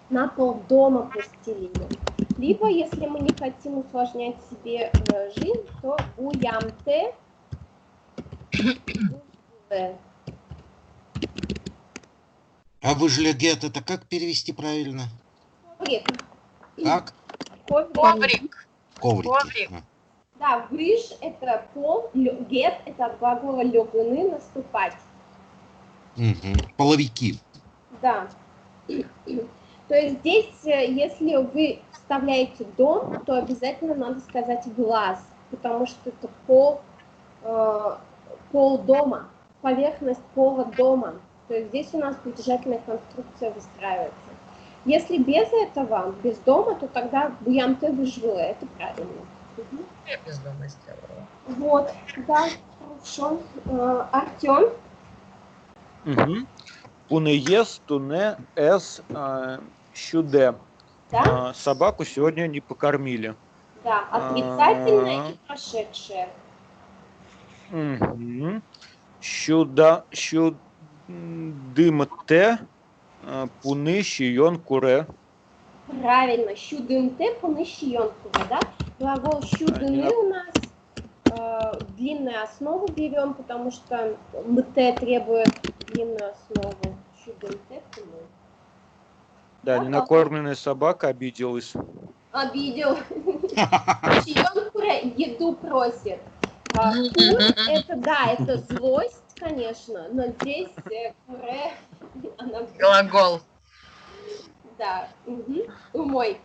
на пол дома постелили. Либо, если мы не хотим усложнять себе жизнь, то уямте. А выжлегет это как перевести правильно? Коврик. Как? Коврик. Коврики. Коврик. А. Да, выж это пол, гет это от глагола лёганы, наступать. Угу. Половики. Да. То есть здесь, если вы вставляете дом, то обязательно надо сказать глаз, потому что это пол дома, поверхность пола дома. То есть здесь у нас притяжательная конструкция выстраивается. Если без этого, без дома, то тогда буямте выжила, это правильно. Угу. Я без дома сделала. Вот, да, хорошо. Артем? Угу. Пунеес, туне, эс, щуде. Да? Собаку сегодня не покормили. Да, отрицательное и прошедшее. Угу. Щудымте, пуны, щион, куре. Правильно, щудымте, пунышьонкура, да? Глагол щудыны у нас длинную основу берем, потому что мт требует длинную основу. Щудымте, пуны. Да, ненакормленная собака обиделась. Обидел. Щионкура еду просит. Кур это, да, это злость, конечно, но здесь куре, она... Глагол. Да, умой.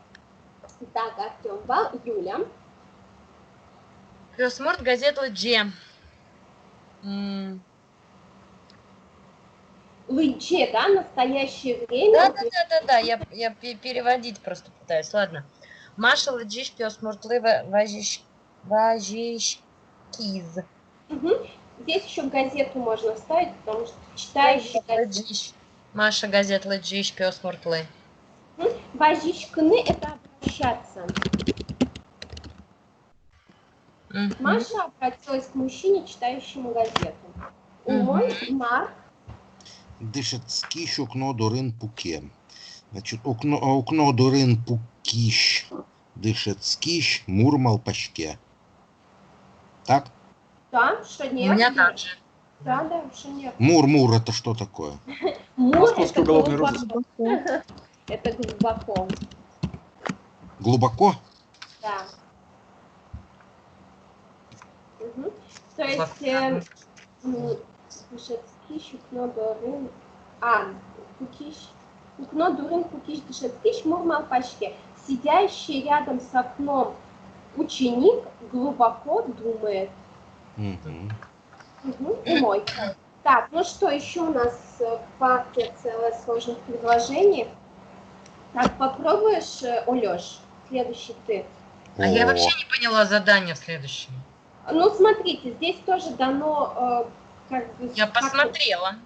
Так, Артем, бал, Юля. Кросморт газет Ледже. Лыдже, да, настоящее время. Да, я переводить просто пытаюсь. Ладно. Маша Леджиш пес муртлива важишкиз. Здесь еще газету можно вставить, потому что читающий газету. Маша газет Леджиш пес муртлы. Важишкны это обращаться. Маша обратилась к мужчине, читающему газету. Умой, Марк. Дышецкий щукно дурин пуке. Значит, укно дурин пукищ. Дышецкий мурмал пашке. Так? Да, что нет? У меня так же. Да, что нет. Мур это что такое? Мур это уголовный глубоко. Это глубоко. Глубоко? Да. То есть Дышецкий щукно дурин. Пукищ. Укно дурин пукищ дышецкий мурмал пашке. Сидящий рядом с окном ученик глубоко думает. Умой. Так, ну что, еще у нас партия целая сложных предложений. Так, попробуешь, Олёш, следующий ты. А я вообще не поняла задание в следующем. Ну, смотрите, здесь тоже дано, как бы... Я посмотрела.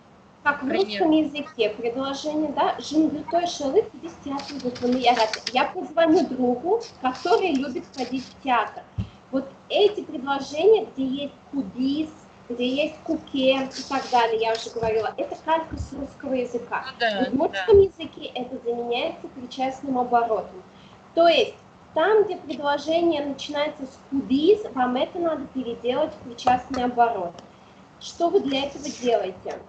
Как в русском языке предложение, да, «Жингютой шелык, иди в театр, я позвоню другу, который любит ходить в театр». Вот эти предложения, где есть кудис, где есть куке и так далее, я уже говорила, это калька с русского языка. В русском языке это заменяется причастным оборотом. То есть там, где предложение начинается с кудис, вам это надо переделать в причастный оборот. Что вы для этого делаете?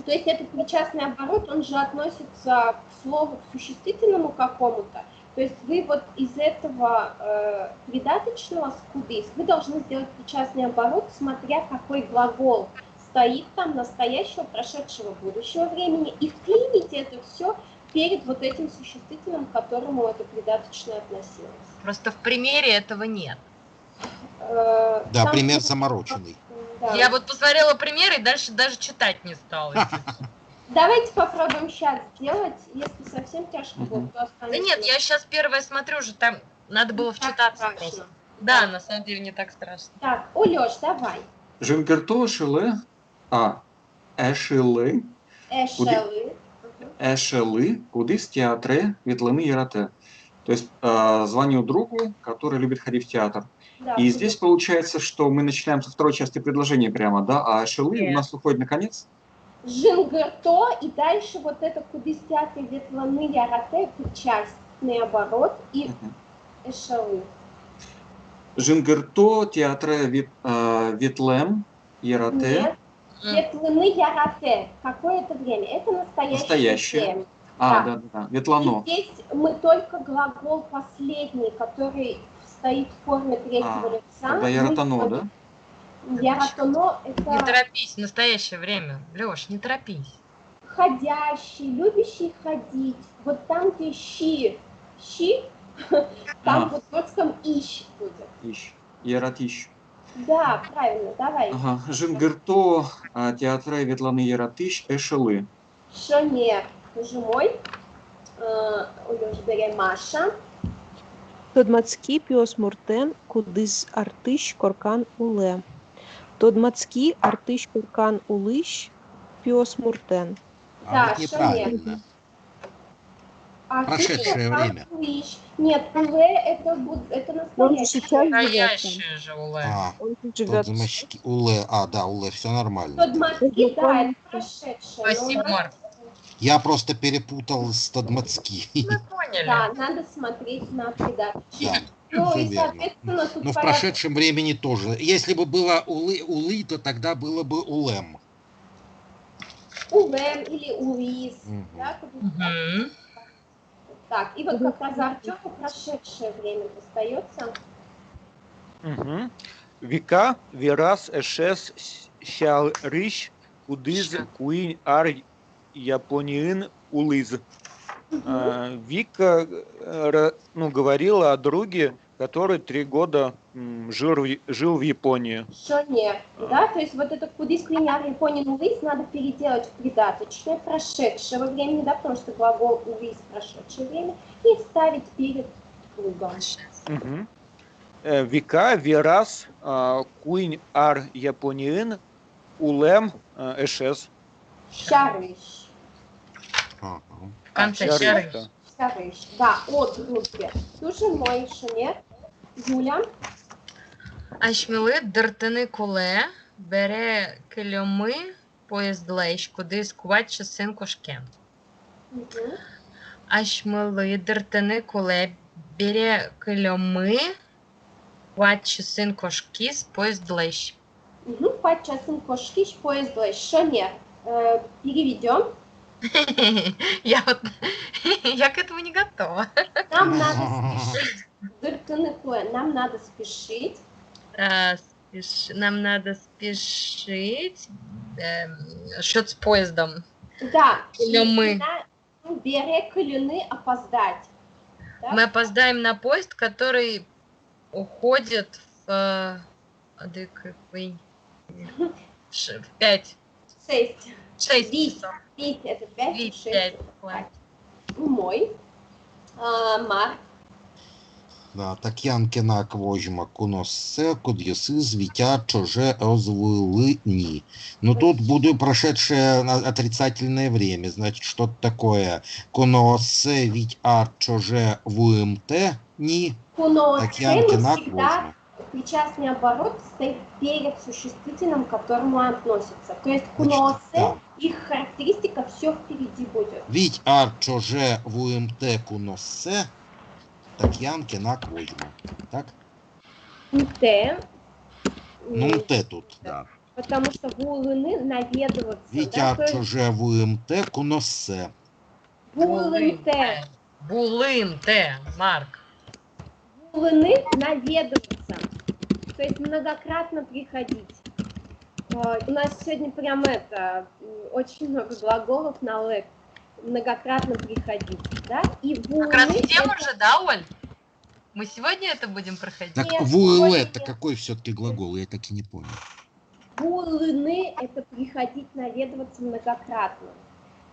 То есть этот причастный оборот, он же относится к слову, к существительному какому-то. То есть вы вот из этого придаточного скудис, вы должны сделать причастный оборот, смотря какой глагол стоит там, настоящего, прошедшего, будущего времени, и вклините это все перед вот этим существительным, к которому это придаточное относилось. Просто в примере этого нет. Да, там пример замороченный. Да. Я вот посмотрела пример и дальше даже читать не стала. Давайте попробуем сейчас сделать, если совсем тяжко будет, то останется. Да нет, я сейчас первое смотрю, уже там надо было вчитаться просто. Да, на самом деле не так страшно. Так, Олёш, давай. Жингерто шеле Ешили. Эшелы. Ешили. Кудис театре Ветланы Ярате. То есть звоню другу, который любит ходить в театр. Да, И здесь получается, что мы начинаем со второй части предложения прямо, да, а Ешили у нас выходит на конец. Жингерто, и дальше вот это кудистяты ветланы ярате, причастный оборот, и эшелы. Жингерто театре Ветлем Ярате. Нет, ветланы ярате. Какое это время? Это настоящее время. Да. Ветлано. И здесь мы только глагол последний, который стоит в форме третьего лица. Тогда яратано, да? Яратано — это Не торопись, настоящее время. Лёш, не торопись. ходящий, любящий ходить. Вот там, где щи, там вот в русском ищ будет. Ищ. Яратищ. Да, правильно, давай. Ага. Жингерто театре Ветланы Яратищ Эшелы. Шонер, уже мой. Улюш бере Маша. Тодмацки піос муртен, кудис артиш коркан уле. Тодмацки артиш коркан улиш, піос муртен. А вот Да, неправильно. А Прошедшее ты время. Улиш. Нет, уле это Он настоящее. сейчас живет там. Настоящее же уле. Он тут живет. Тодмачки, уле. Да, уле, все нормально. Тодмацки, да, это прошедшее. но Спасибо, надо- Марк. Я просто перепутал с Тодмацки. Мы поняли. Да, надо смотреть на придатки. Да, Ну всё и, верно. соответственно, тут Но в порядок- прошедшем времени тоже. Если бы было улы, то тогда было бы улем. Улем или Улис. Мгм. Да, как бы Мгм. так. И вот как раз Артему прошедшее время достается. Вика, Верас, Эшес, Сялрищ, Кудыз, Куинь, Ар, Япониин, Улыз. Вика говорила о друге, который 3 года жил в Японии. Еще нет. Да, то есть вот это кудис клиняр Японин Улис надо переделать в придаточное прошедшего времени, да, потому что глагол Улис прошедшее время, и вставить перед кругом. Мгм. Вика, Верас, Куинь, Ар, Япониин, Улем, Эшес. Щарыш. Ага. В конце Щарыш, щары. да. Щарыш. Да, от группе. Тоже мой еще нет. Юля. Ашміли дертини куле, бере кильоми, поїзд лещ, кудись кувать часин кошкен. Мгм. Ашміли дертини куле, бере кильоми, кувать часин кошкіс, поїзд лещ. Угу. Подчасын кошкиш, поезд еще нет. Переведем. Я к этому не готова. Нам надо спешить. Дыртыныкуэ. Нам надо спешить. Нам надо спешить. Счет с поездом. Да. Кылёмы. Бере кылюны опоздать. Да? Мы опоздаем на поезд, который уходит в 5. 6. 6 Вить. часов. Вить это 5, Вить 6. 5. хватит. Мой. Марк. Да, так Янкина квожма куноссе, куд'ясы звитя чоже озвылыни. Но тут буду прошедшее отрицательное время. Значит, что-то такое. Куноссе ведь чоже вмт ни. Куносе Так Янкина всегда квожма. причастный оборот стоит перед существительным, к которому относится. То есть Значит, куносе, да. их характеристика все впереди будет. Ведь чоже вмт куноссе, так Янкина квожма. Так? Т. Ну, мт тут, да. Потому что вулыны наведываться. Ведь Да? То есть чоже вмт куноссе. вулын-Т. Булын-Т, Марк. Вулыны наведываться. То есть многократно приходить. У нас сегодня прям очень много глаголов на лэк. Многократно приходить, да? И Как раз вулыны в тему это- же, да, Оль? Мы сегодня это будем проходить? Так Нет, ВЛ сегодня это нет. какой все-таки глагол? Я так и не понял. Вулыны это приходить, наведываться многократно.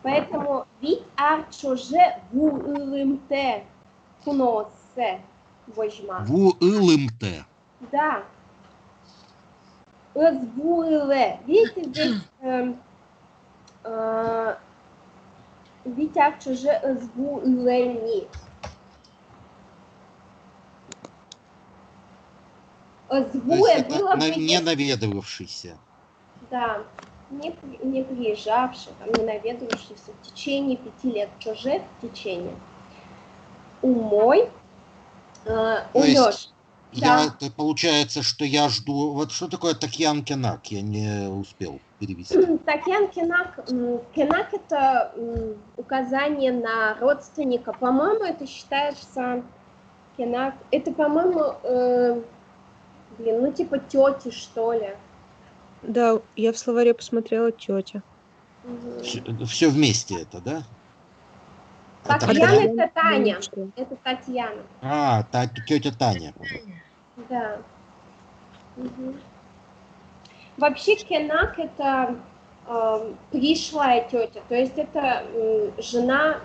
Поэтому вид арчоже вулымте куносе возьма. ВЛМТ. Да. Ызбуыле. Видите, здесь Витяк чуже ызбуылени. То есть Збуе это было бы... не наведывавшийся. Да, не приезжавший, там, не наведывавшийся в течение 5 лет. Чуже в течение. Умой. Улёш. Это получается, что я жду... Вот что такое такьян кенак? Я не успел перевести. Такьян кенак. Кенак — это указание на родственника. По-моему, это считается... Кенак. Это, по-моему, ну типа тети, что ли. Да, я в словаре посмотрела тетя. Все вместе это, да? Татьяна — это Таня. Это Татьяна. Тетя Таня. Да. Угу. Вообще кенак — это пришлая тетя, то есть это жена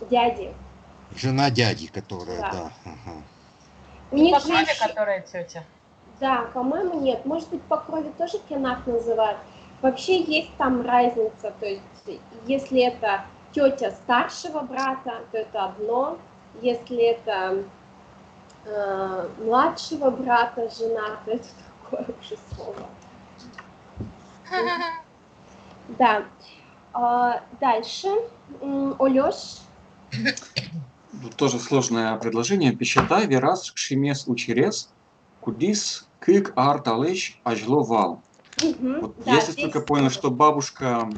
дяди. Жена дяди, которая, да. Ага. У них по крови, которая тетя. Да, по-моему, нет. Может быть, по крови тоже кенак называют. Вообще есть там разница, то есть если это тетя старшего брата, то это одно. Если это младшего брата жена, то это такое уже слово. Да. Дальше. Олёш. Тут тоже сложное предложение. Пищета, верас, шимес, учерес, кудис, кык, арталыч, ажло, вал. Вот да, я здесь только понял, что бабушка...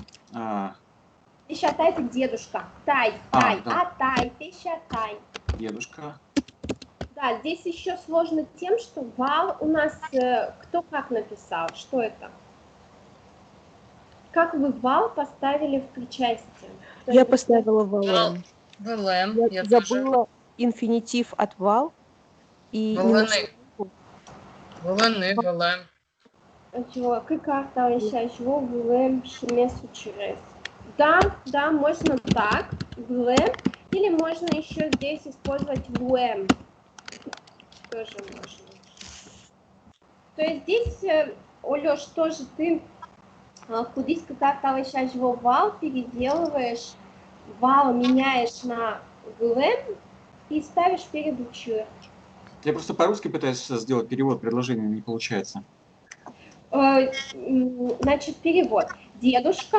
Пищета — это дедушка. Тай, да. Тай, пищетай. Дедушка. Да, здесь еще сложно тем, что вал у нас... Кто как написал? Что это? Как вы вал поставили в причастие? Я поставила валем. ВЛМ. Я забыла инфинитив от вал. И ВЛНы, ВЛМ. Чего? Как карта чего? ВЛМ, шимес, учерес. Да, можно так, ВЛМ. Или можно еще здесь использовать ВЛМ. Тоже можно. То есть здесь, Олёш, тоже ты кудиска карта чего вал переделываешь. Вал меняешь на ВЛМ и ставишь перед учер. Я просто по-русски пытаюсь сделать перевод предложения, не получается. Значит, перевод. Дедушка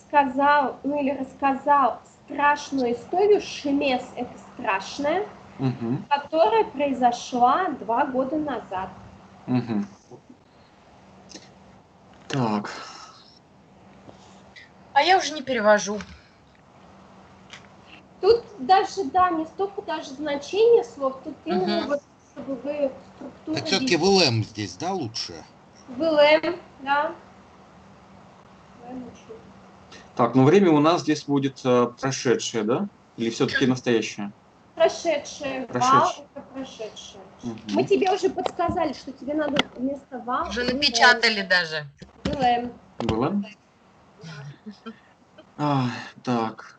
сказал, или рассказал страшную историю, шемес — это страшная, которая произошла 2 года назад. Так. А я уже не перевожу. Тут даже, да, не столько даже значение слов, тут именно вот, чтобы вы структуру... Так все-таки ВЛМ здесь, да, лучше? ВЛМ, да. Так, ну время у нас здесь будет прошедшее, да? Или все-таки настоящее? Прошедшее. Вал — это прошедшее. Мы тебе уже подсказали, что тебе надо вместо вал... Уже напечатали даже. ВЛМ. Было? Так.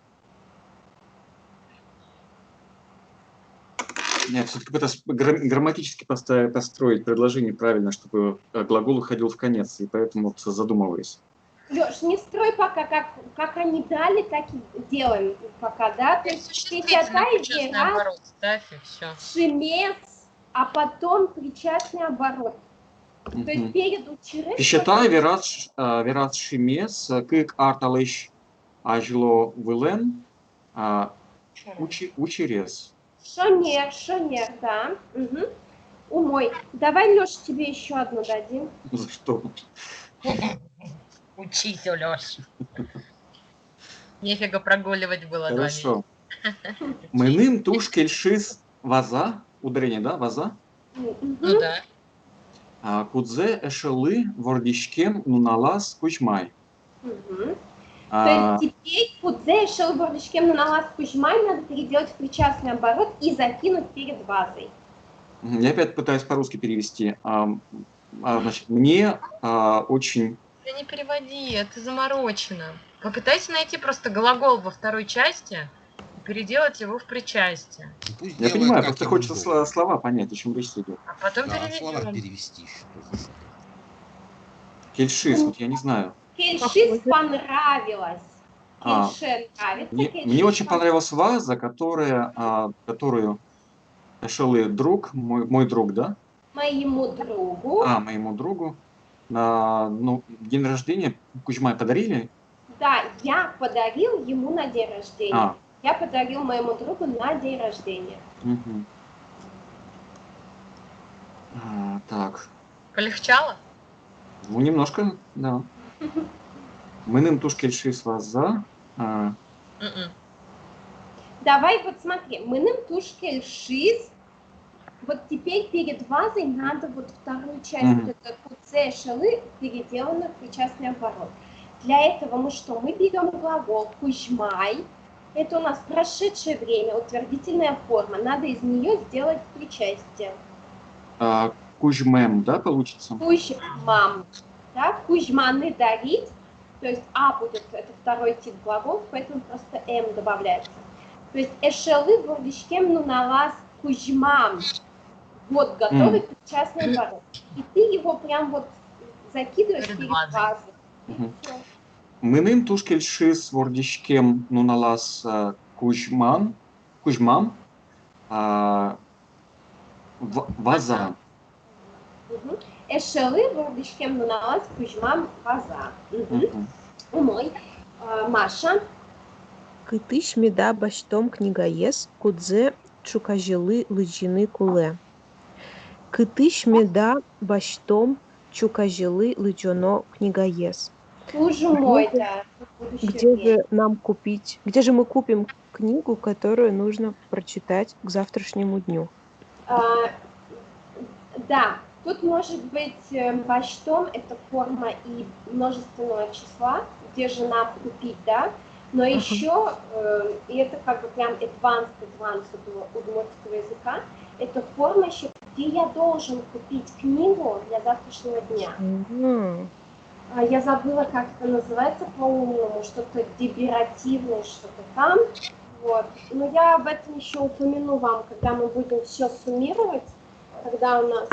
Нет, все-таки пытаюсь грамматически построить предложение правильно, чтобы глагол уходил в конец, и поэтому задумываюсь. Лёш, не строй пока, как они дали, так и делаем пока, да? То есть пищета и верас, шемес, а потом причастный оборот. То есть перед учерес... Пищета, верас, шемес, кык, арталыш, ажло, вылен, учерес. Шонер, да. Умой. Давай, Лёш, тебе еще одну дадим. За что? Учись, Лёш. Нефига прогуливать было. Хорошо. Мыным туш кельшис ваза. Ударение, да? Ваза? Ну да. Кудзе эшелы вордичкем нуналас кучмай. То есть теперь кудзе эшелы вордичкем нуналас кучмай надо переделать в причастный оборот и закинуть перед вазой. Я опять пытаюсь по-русски перевести. Значит, мне очень... Да не переводи, это заморочено. Попытайся найти просто глагол во второй части и переделать его в причастие. Я понимаю, просто хочется слова понять, о чем речь идет. А потом слова перевести. Кельшис, вот я не знаю. Кельшис понравилось. Кельше нравится. Мне очень понравилась ваза, которую Эшелы друг, мой друг, да? Моему другу. Моему другу. На день рождения Кузьма подарили? Да, я подарил ему на день рождения. Я подарил моему другу на день рождения. Угу. Так. Полегчало? Ну, немножко, да. Мыным туш кельшис ваза. Давай вот смотри, мыным туш кельшис. Вот теперь перед вазой надо вот вторую часть, вот это куце шелы, переделанную в причастный оборот. Для этого мы что? Мы берем глагол кузьмай. Это у нас прошедшее время, утвердительная форма. Надо из нее сделать причастие. Кузьмем, да, получится? Кузьмам. Да? Кузьманы дарить. То есть будет, это второй тип глаголов, поэтому просто добавляется. То есть эшелы в урдишкем нуналаз кузьмам. Вот готовый причастный оборот. И ты его прям вот закидываешь перед вазой. Мыным туш кельшис вордишкем нуналаз кузьмам. Ваза. Эшелы вордишкем нуналаз кузьмам ваза. Умой. Маша. Кытыш меда баштом книгаес кудзе чукажилы лыжины куле. Кытыш меда баштом чукажилы лыжоно книгаес. Боже мой, да. Где же мы купим книгу, которую нужно прочитать к завтрашнему дню? Да, тут может быть баштом, это форма и множественного числа, где же нам купить, да? Но еще, и это как бы прям advanced удмуртского языка, это форма еще, где я должен купить книгу для завтрашнего дня. Я забыла, как это называется по-умному, что-то деберативное, что-то там. Вот. Но я об этом еще упомяну вам, когда мы будем все суммировать, когда у нас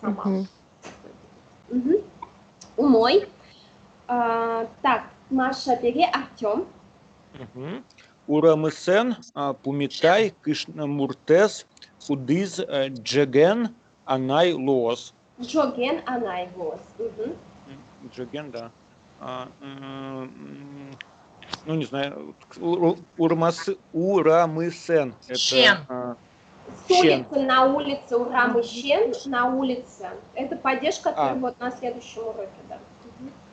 сама. Умой. Так, Маша, бери Артем. Урамысен пумитай кышнамуртес удиз джеген анай лоос. Джоген анай лоос. Джоген, да. Ну, не знаю. Урамысен. Щен. С улицы на улице Урамыщен на улице. Это падеж, который вот на следующем уроке, да.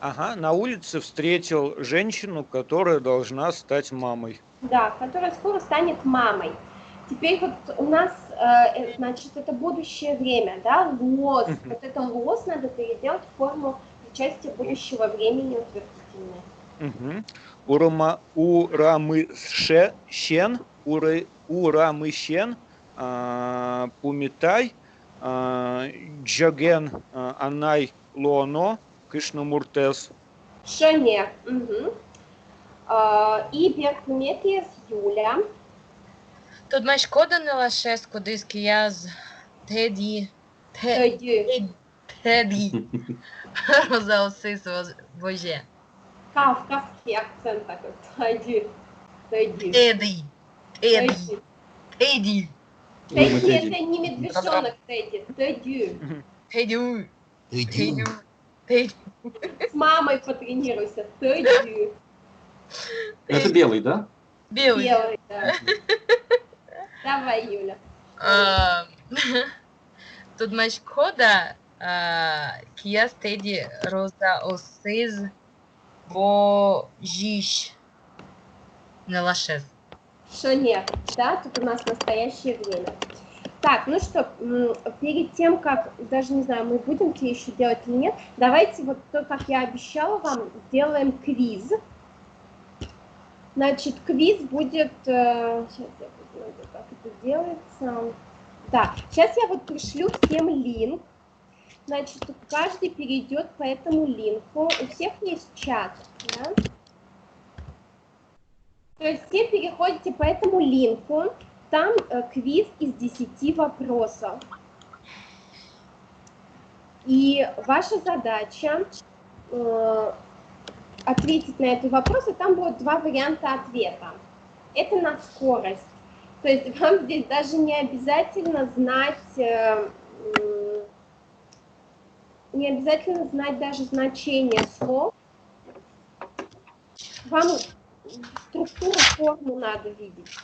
Ага, на улице встретил женщину, которая должна стать мамой. Да, которая скоро станет мамой. Теперь вот у нас, значит, это будущее время, да, лос. Вот это лос надо переделать в форму причастия будущего времени утвердительное. Урамыщен, пумитай, джоген анай лоно, кышнамуртес. Шонер. И Беркуметиес Юля. Тут маш кода не лашес, кудиски яз теди. Розаусис боже. Кавказский акцент такой. Теди. Теди. Теди, это не медвежонок, Теди. Теди. С мамой потренируйся. Теди. Это белый, да? Белый. Белый, да. Давай, Юля. Тут маш кода кияс теди розаусис божиш не лашес. Шонер, да, тут у нас настоящее время. Так, ну что, перед тем, как, даже не знаю, мы будем тебе еще делать или нет, давайте вот то, как я обещала вам, сделаем квиз. Значит, квиз будет, сейчас я посмотрю, как это делается. Да, сейчас я вот пришлю всем линк. Значит, каждый перейдет по этому линку. У всех есть чат, да? То есть все переходите по этому линку, там квиз из 10 вопросов. И ваша задача ответить на этот вопрос, и там будет два варианта ответа. Это на скорость. То есть вам здесь даже не обязательно знать, даже значение слов. Вам структуру, форму надо видеть.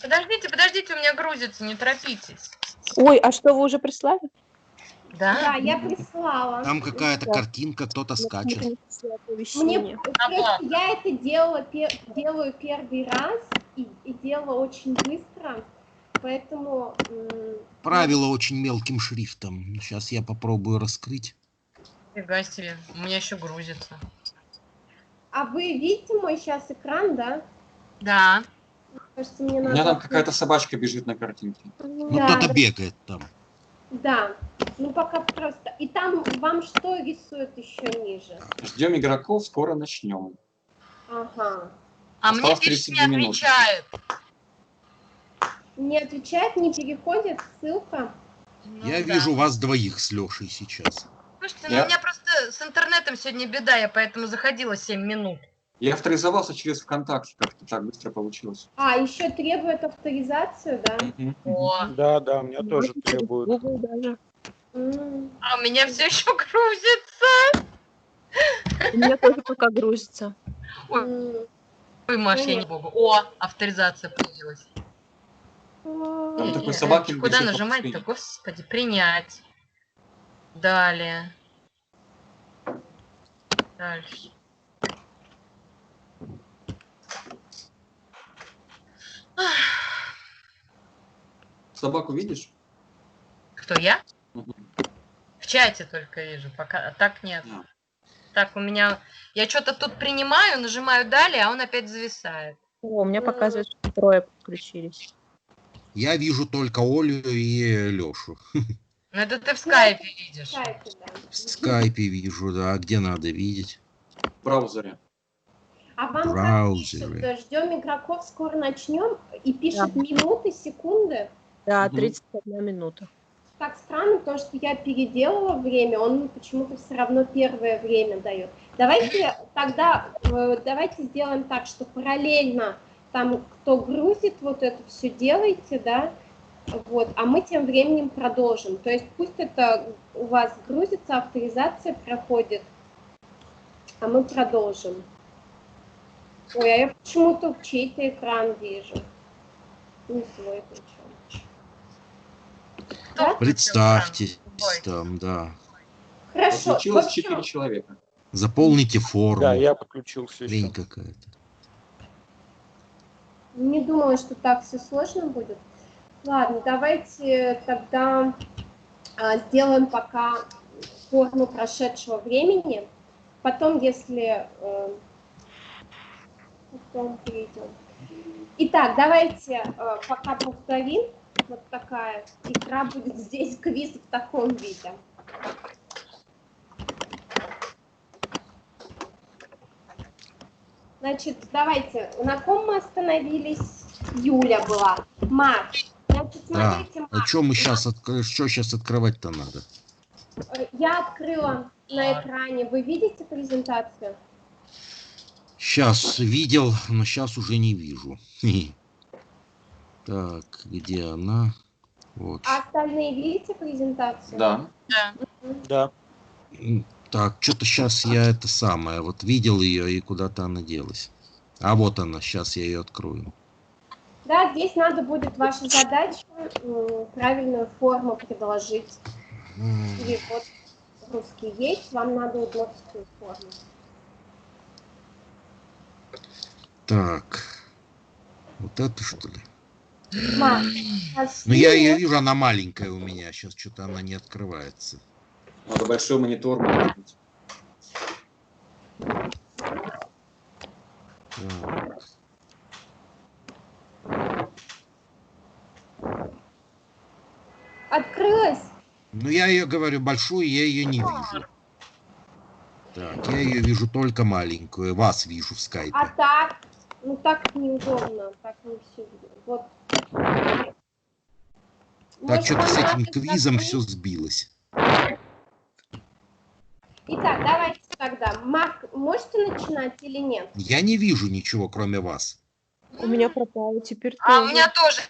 Подождите, у меня грузится, не торопитесь. Ой, а что, вы уже прислали? Да, я прислала. Там какая-то картинка, кто-то скачет. Мне просто я это делаю первый раз и делала очень быстро, поэтому... Правило очень мелким шрифтом. Сейчас я попробую раскрыть. Фига себе, у меня еще грузится. А вы видите мой сейчас экран, да? Да. Кажется, мне У надо... меня там какая-то собачка бежит на картинке. Ну, Да, кто-то да. бегает там. Да, ну пока просто... И там вам что рисует еще ниже? Ждем игроков, скоро начнем. Ага. А мне Осталось пишет, не 32 минуты. отвечает. Не отвечает, не переходит, ссылка. Ну Я да. вижу вас двоих с Лешей сейчас. Слушайте, ну у меня просто с интернетом сегодня беда, я поэтому заходила 7 минут. Я авторизовался через ВКонтакте, как-то так быстро получилось. А, еще требует авторизацию, да? О, Да, да, у меня тоже требуют. Google даже. а у меня все еще грузится. У меня тоже пока грузится. М. Ой, Маш, я не богу. О, авторизация появилась. Там такой собаки Куда бежит по нажимать-то? пустыне. Господи, принять. Далее. Дальше. Собаку видишь? Кто я? Мгм. В чате только вижу, пока а так нет. А. Так, у меня... Я что-то тут принимаю, нажимаю далее, а он опять зависает. О, у меня показывает, что трое подключились. Я вижу только Олю и Лешу. Ну это ты в скайпе видишь. Скайпе, да. В скайпе вижу, да. А где надо видеть? В браузере. А вам как Браузеры. пишут, ждем игроков, скоро начнем, и пишут Да. минуты, секунды. Да, Мгм. 31 минута. Так странно, потому что я переделала время, он почему-то все равно первое время дает. Давайте тогда, давайте сделаем так, что параллельно там, кто грузит, вот это все делайте, да, вот, а мы тем временем продолжим. То есть пусть это у вас грузится, авторизация проходит, а мы продолжим. Ой, а я почему-то чей-то экран вижу. Не свой причем. Да? Представьтесь Ой. там, да. Хорошо. В Подключилось общем, 4 человека. Заполните форму. Да, я подключился Лень еще. какая-то. не думала, что так все сложно будет. Ладно, давайте тогда сделаем пока форму прошедшего времени. Потом, если... потом перейдем. Итак, давайте пока повторим. Вот такая игра будет здесь, квиз в таком виде. Значит, давайте, на ком мы остановились? Юля была. Марк. Значит, Да. смотрите, А Марк. что мы сейчас что сейчас открывать-то надо? Я открыла на экране. Вы видите презентацию? Сейчас видел, но сейчас уже не вижу. Так, где она? Вот. А остальные видите презентацию? Да. Да. Да. Так, что-то сейчас я это самое, вот видел ее и куда-то она делась. А вот она, сейчас я ее открою. Да, здесь надо будет ваша задача правильную форму предложить. Перевод русский есть, вам надо удмуртскую форму. Так, вот это что ли? Марк, Ну я ее вижу, она маленькая у меня, сейчас что-то она не открывается. Надо большой монитор, может быть. Так. Открылась? Ну я ее говорю большую, я ее не вижу. Так, я ее вижу только маленькую, вас вижу в скайпе. А так? Ну так неудобно, так не все видно. Вот. Так, Может, что-то вам с этим надо квизом закрыть? все сбилось. Итак, давайте тогда. Марк, можете начинать или нет? Я не вижу ничего, кроме вас. У меня пропало теперь А у тоже. меня тоже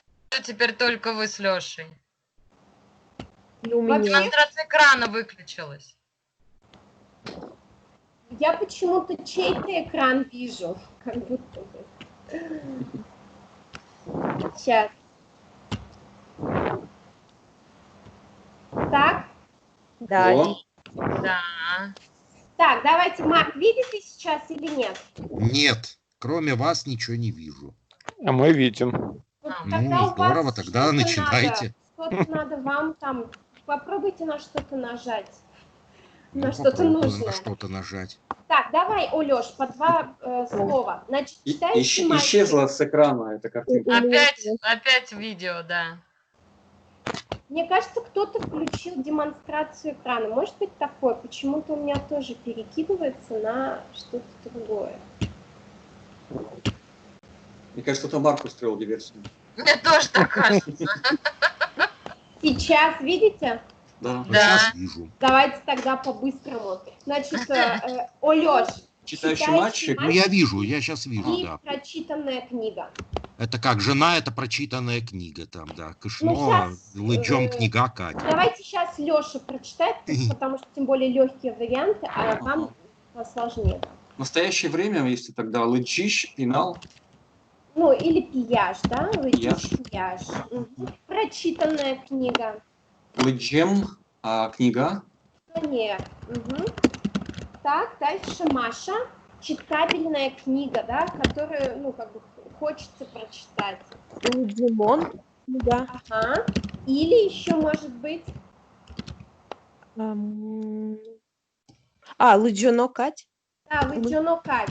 теперь только вы с Лешей. И у меня. Демонстрация экрана выключилась. Я почему-то чей-то экран вижу. Как будто бы. Сейчас. Так. Да, О, Да. Так, давайте, Марк, видите сейчас или нет? Нет, кроме вас ничего не вижу. А мы видим. Вот Ну, тогда у здорово, вас тогда что-то начинайте. Что-то надо вам там. Попробуйте на что-то нажать. На Ну, что-то попробую нужно. на что-то нажать. Так, давай, Олёш, по два слова. Значит, читающий мальчик. исчезла с экрана эта картинка. Опять видео, да. Мне кажется, кто-то включил демонстрацию экрана. Может быть такое? Почему-то у меня тоже перекидывается на что-то другое. Мне кажется, это Марк устроил диверсию. Мне тоже так кажется. Сейчас, видите? Да. Вот Да. сейчас вижу. Давайте тогда по-быстрому. Значит, Олёш, Читающий мальчик. Ну, я вижу, я сейчас вижу, и да. прочитанная книга. Это как жена, это прочитанная книга там, да. Кышно, Ну, щас, лыджом книга Катя. Давайте сейчас Лёша прочитает, потому что тем более легкие варианты, а вам посложнее. В настоящее время, если тогда лычищ, пенал, Ну, или пияж, да? Пияж. Пияж. Мгм. Прочитанная книга. лыджем, книга, Нет. Мгм. Так, дальше Маша. Читабельная книга, да, которую, ну, как бы хочется прочитать. Димон. Да. Ага. Или еще может быть Лыджоно Кать. да, Лыджоно Кать.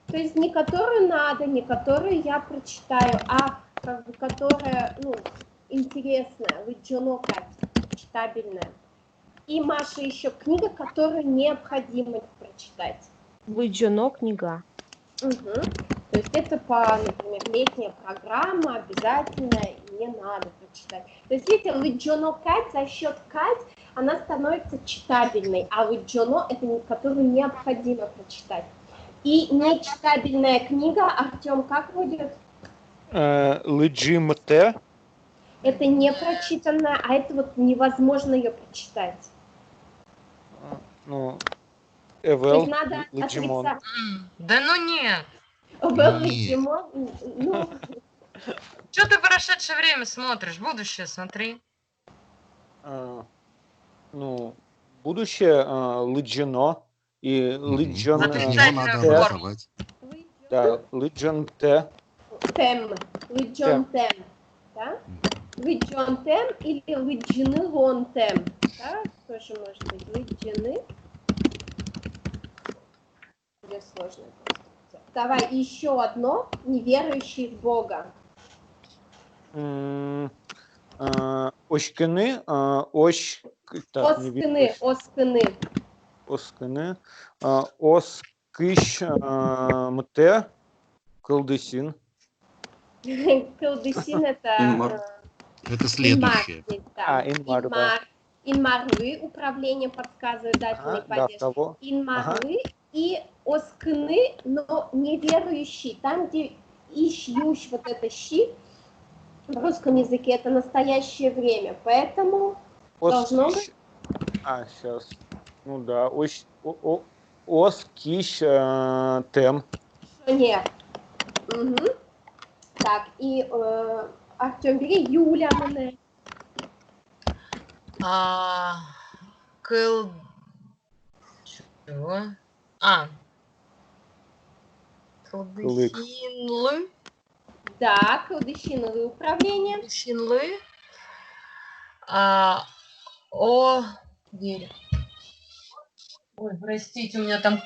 То есть не которую надо, не которую я прочитаю, а как бы которая, ну, интересная. Лыджоно Кать. Читабельная. И, Маша, еще книга, которую необходимо прочитать. Лыджоно книга. Угу. То есть это по, например, летняя программа, обязательно, и мне надо прочитать. То есть, видите, Лыджоно Кать, за счет Кать она становится читабельной, а Лыджоно это которую необходимо прочитать. И нечитабельная книга, Артем, как будет? Лыджим Т. Это не прочитанная, а это вот невозможно ее прочитать. Ну, То есть Эвел, надо Лыджимон. отрицать. Да ну нет. Лыджимон, ну, Что ты прошедшее время смотришь? Будущее смотри. Ну, будущее Лыджино и Лыджон Вот из него надо Отрицательную форму. образовать. да, Лыджон Т. Тем, Лыджон Тем, да? Лыджон Тем или Лыджины Лон Тем, да? Тоже может быть Лыджины. Более сложная конструкция. Давай еще одно, неверующий в Бога. Ощкины, Оскыны, оскыны. Оскыны, Оскыш Мте, Колдысин. Колдысин это... Инмар. Это следующее. Инмар. Инмарлы, управление подсказывает дательный Да, падеж. того. Инмарлы и оскыны, но неверующий. Там, где ищ, вот это щи, в русском языке это настоящее время. Поэтому должно быть... Сейчас. Ну да, Оскиш Тем. Нет. Угу. Так, и Артем, бери Юля. Чего? Колдысинлы. Да, колдыщиновое управление. Колдыщинлы. Ой, простите, у меня там...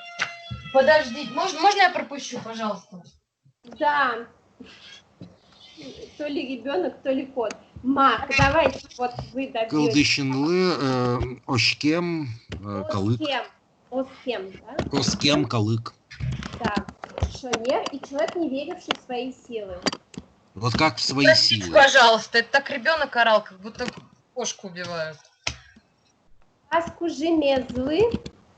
Подождите, можно я пропущу, пожалуйста? Да. То ли ребенок, то ли кот. Марк, давайте, вот вы добьетесь. Кылдыщинлы, Ощкем, Калык. Оскем, да? Оскем, Калык. Да. Шонер и человек, не веривший в свои силы. Вот как в свои Простите, силы. пожалуйста, это так ребенок орал, как будто кошку убивают. Аскужи мезлы.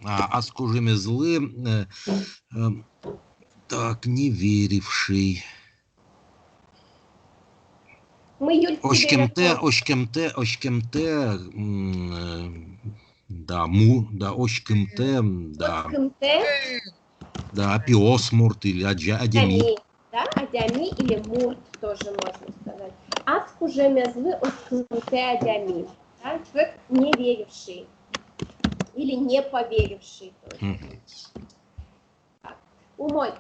Аскужемезлы, так, не веривший. Мы, Юль, тебе Ошкемте, да, ошкемте, да. Да, апиосмурт или адями. Да, адями или мурт тоже можно сказать. Аскужемезлы оскемте адями. Да, человек не веривший или не поверивший. Умой,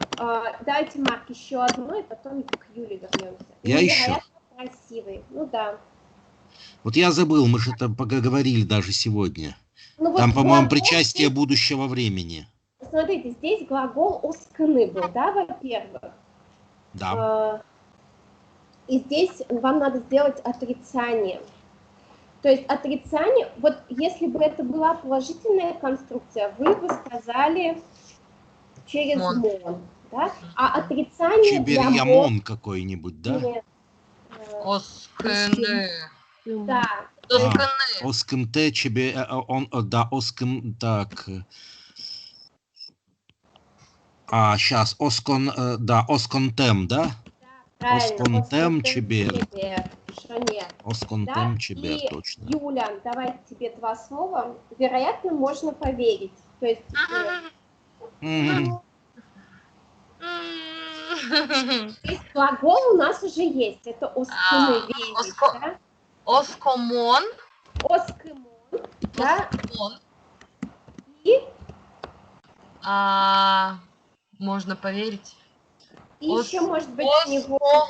дайте, Марк, еще одно, и потом к Юле вернемся. Я еще. Красивый, ну да. Вот я забыл, мы же там поговорили даже сегодня. Ну, там, вот по-моему, причастие будущего времени. Смотрите, здесь глагол оскны был, да, во-первых? Да. И здесь вам надо сделать отрицание. То есть отрицание, вот если бы это была положительная конструкция, вы бы сказали через мон, да? А отрицание для мон какой-нибудь, да? Нет. Оскны. Да. Оскнте чебе, да, оскн, так. Сейчас, осконтем, да? Осконтем чебер. Осконтем чебер, точно. Юля, давай тебе два слова. Вероятно, можно поверить. То есть... Глагол у нас уже есть. Это оскны верить, да? Оскомон. Оскомон, да? И? Можно поверить. И еще может быть у него...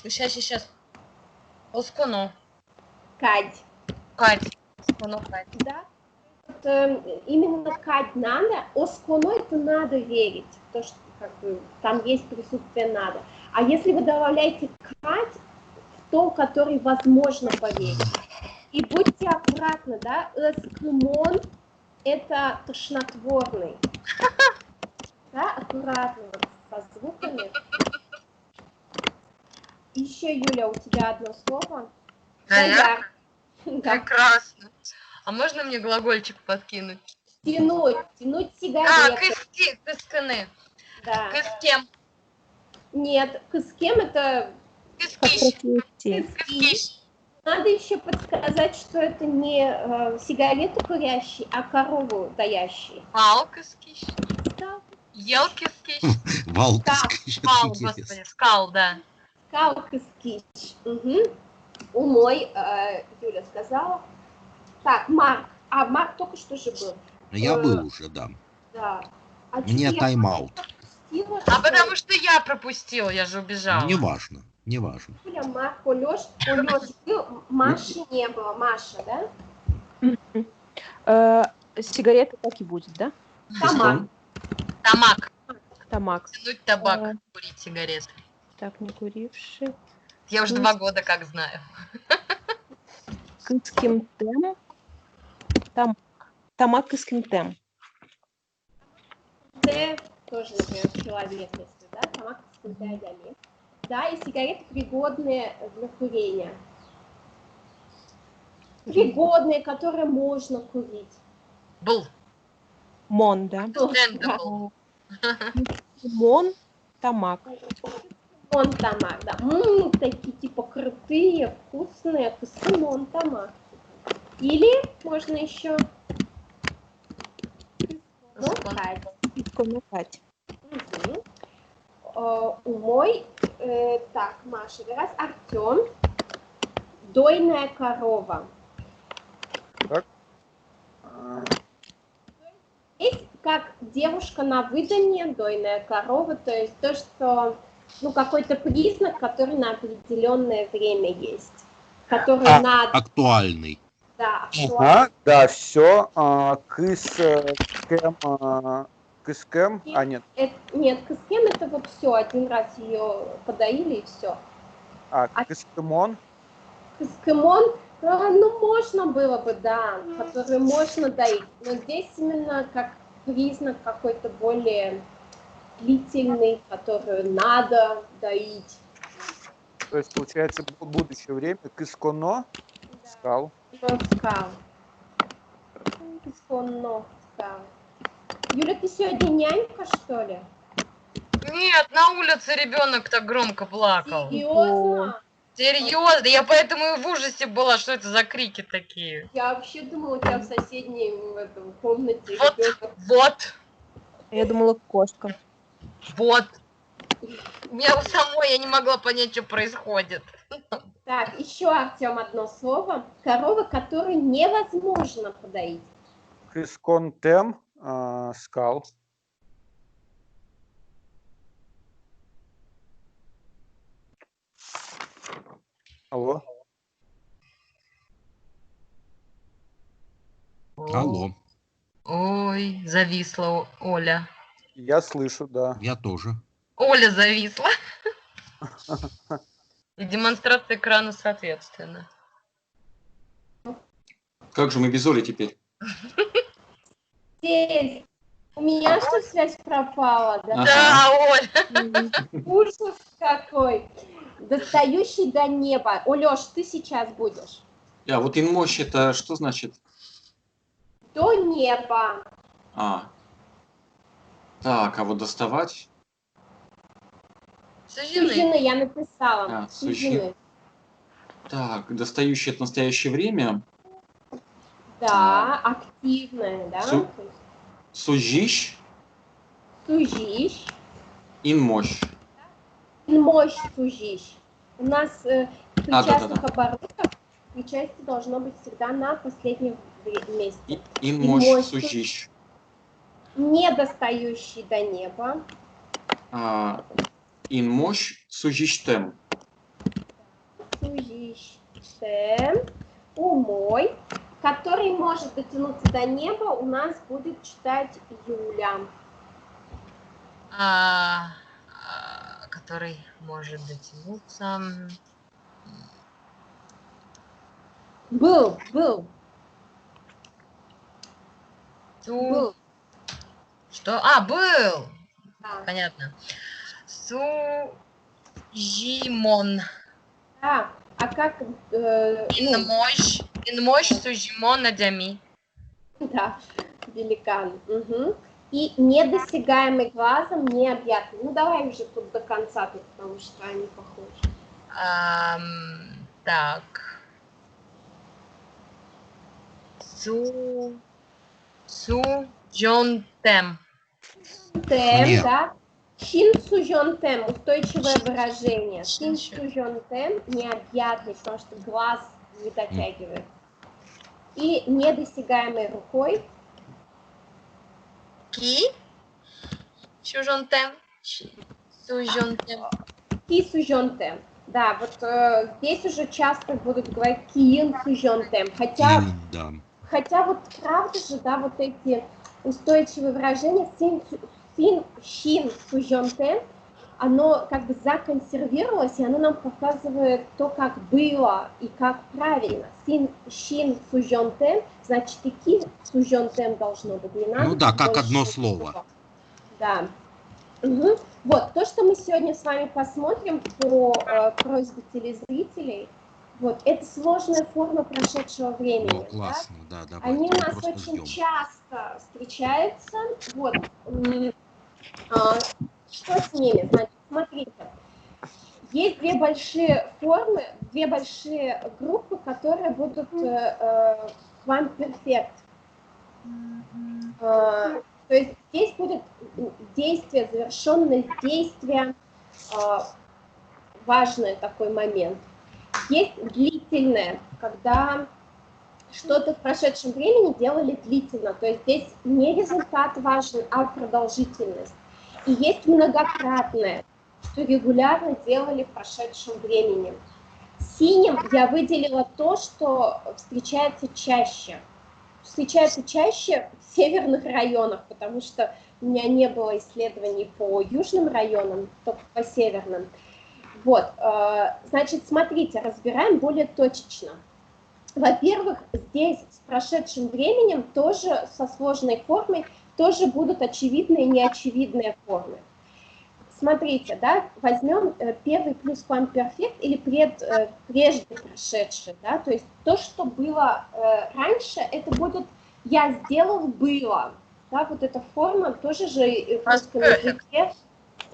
Сейчас. Осконо. Кадь. Осконо кадь. Да? Вот, именно кадь надо, осконо это надо верить. То, что как бы, там есть присутствие надо. А если вы добавляете кадь, в то, который возможно поверить. И будьте аккуратны, да? Эскимон это тошнотворный. Да, аккуратно вот, со звуками. Еще, Юля, у тебя одно слово. Да. Прекрасно. А можно мне глагольчик подкинуть? Тянуть сигареты. Кысканы. Да. Кыскем. Нет, кыскем это... Кыскиш. Надо еще подсказать, что это не сигарету курящий, а корову доящий. Вал-кыскиш. Ел-кыскиш. Вал-кыскиш. Господи, скал, да. Скал-кыскиш. Умой, Юля сказала. Так, Марк. Марк только что же был. Я был уже, да. Да. Мне тайм-аут. Потому что я пропустила, я же убежала. Неважно. Юля, Марк, Лёш был, Маши не было. Маша, да? Сигарета так и будет, да? Тамак. Тянуть табак, курить сигареты. Так, не куривший. Я уже 2 года как знаю. Кыскимтем. Тамак кыскимтем. Тоже, например, человек, если, да? Тамак кыскимтем. Да, и сигареты пригодные для курения. Пригодные, которые можно курить. Был. Мон, да? Мон, тамак. Мон, тамак, да. Такие типа крутые, вкусные. Мон, тамак. Или можно еще... Исконукать. Умой. Так, Маша, раз Артем. Дойная корова. Так. Есть как девушка на выданье, дойная корова, то есть то, что, какой-то признак, который на определенное время есть, который надо... Актуальный. Да, актуальный. Да, все. Кыскем, нет. Нет, кыскем это вот все, один раз ее подоили и все. Кыскемон? Кыскемон, можно было бы, да, который можно доить, но здесь именно как признак какой-то более длительный, который надо доить. То есть, получается, в будущее время кысконо, скал. Скал. Кысконо, скал. Юля, ты сегодня нянька, что ли? Нет, на улице ребенок так громко плакал. Серьезно? Серьезно, я поэтому и в ужасе была, что это за крики такие. Я вообще думала, у тебя в соседней в этом комнате Вот, ребенок. вот, Я думала, кошка. вот. У меня у самой, я не могла понять, что происходит. Так, еще, Артем, одно слово. Корова, которую невозможно подоить. Хрисконтем, скал. Алло. Алло, Ой, зависла Оля. Я слышу, да. я тоже. Оля зависла. И демонстрация экрана соответственно. Как же мы без Оли теперь? Здесь. У меня что, связь пропала, да? Ага. Да, Оля. Ужас какой. Достающий до неба. Олёш, ты сейчас будешь. А вот инмощь это что значит? До неба. Так, а вот доставать? Сужены. Сужены, я написала. Сужены. Так, достающий это настоящее время. Да, активное, да? Сужищ. Сужищ. Инмощь. Мощь сужищ. У нас в причастных да. оборотах причастие должно быть всегда на последнем месте. Инмощь сужищ. Не достающий до неба. Инмощь сужищтем. Сужищтем. Умой, который может дотянуться до неба, у нас будет читать Юля. Который может дотянуться. Был. Был. Что? Был. Да. Понятно. Сужимон. Да. А как... Инмощь сужимон надями. Да, великан. Угу. И недосягаемый глазом, необъятный. Ну, давай уже тут до конца, потому что они похожи. Так. Сужонтем. Тем, да. Син сужонтем, устойчивое выражение. Син сужонтем, необъятный, потому что глаз не дотягивает. И недосягаемой рукой. Ки сужонтем. Сужонтем. Ки сужонтем. Да, вот здесь уже часто будут говорить киин сужонтем. Хотя вот правда же, да, вот эти устойчивые выражения син сужонтем, оно как бы законсервировалось, и оно нам показывает то, как было и как правильно. Син сужонтем, значит, и ки сужонтем должно быть. Не надо. Ну да, как одно слово. Да. Угу. Вот, то, что мы сегодня с вами посмотрим по просьбе телезрителей, вот, это сложная форма прошедшего времени. Ну, классно, да, давайте. Они у нас очень часто встречаются. Вот. Что с ними? Значит, смотрите. Есть две большие формы, две большие группы, которые будут квамперфект. То есть здесь будет действие, завершенное действие, важный такой момент. Есть длительное, когда что-то в прошедшем времени делали длительно, то есть здесь не результат важен, а продолжительность. И есть многократное, что регулярно делали в прошедшем времени. Синим я выделила то, что встречается чаще. Встречается чаще в северных районах, потому что у меня не было исследований по южным районам, только по северным. Вот, значит, смотрите, разбираем более точечно. Во-первых, здесь с прошедшим временем тоже со сложной формой тоже будут очевидные и неочевидные формы. Смотрите, да, возьмем первый плюсквамперфект или прежде прошедший, да, то есть то, что было раньше, это будет «я сделал, было». да, вот эта форма тоже же в русском языке,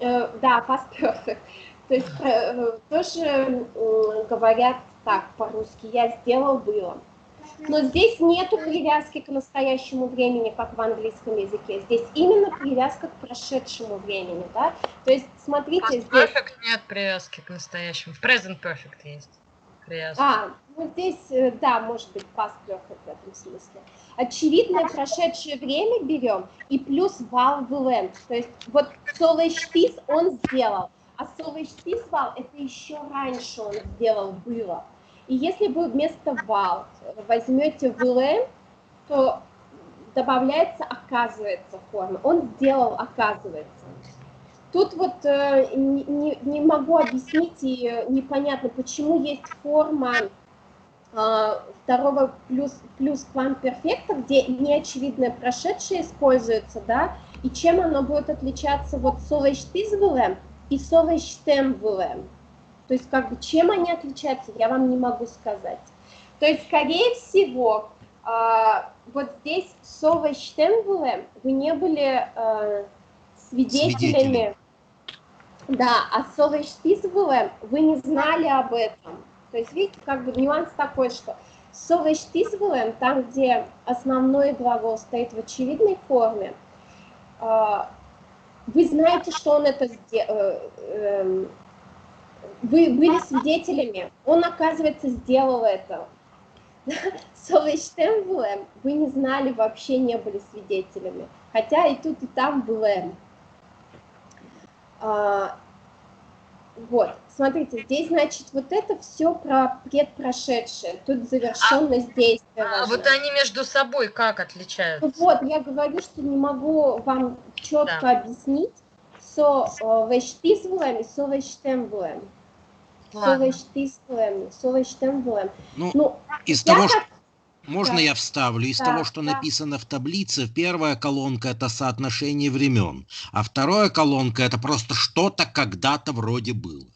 да, past perfect, то есть тоже говорят так по-русски, я сделал, было. Но здесь нету привязки к настоящему времени, как в английском языке. Здесь именно привязка к прошедшему времени, да. То есть, смотрите, Past здесь... perfect нет привязки к настоящему. В present perfect есть привязка. Ну здесь, да, может быть, past perfect в этом смысле. Очевидное прошедшее время берем и плюс вал will. То есть, вот совещтис он сделал, а совещтис вал это еще раньше он сделал, было. И если вы вместо вал возьмете will, то добавляется оказывается форма. Он сделал оказывается. Тут вот не могу объяснить, и непонятно, почему есть форма второго плюс квамперфекта, где неочевидное прошедшее используется, да, и чем оно будет отличаться вот совещтизвелем и совещтемвелем. То есть, как бы, чем они отличаются, я вам не могу сказать. То есть, скорее всего, вот здесь совещтемвелем вы не были свидетелями. Да, а совещтизвелем вы не знали об этом. То есть, видите, как бы нюанс такой, что совещтизвелем, там, где основной глагол стоит в очевидной форме, вы знаете, что он это сделал. Вы были свидетелями, он, оказывается, сделал это. Совещтемвелем вы не знали, вообще не были свидетелями. Хотя и тут, и там было. Вот, смотрите, здесь, значит, вот это все про предпрошедшее. Тут завершенность действия. А вот они между собой как отличаются? Вот, я говорю, что не могу вам четко объяснить. Совещтизвелем и совещтемвелем. Совещтемвелем. Ну, из того, что... Можно я вставлю? Из того, что написано в таблице, первая колонка – это соотношение времен, а вторая колонка – это просто что-то когда-то вроде было.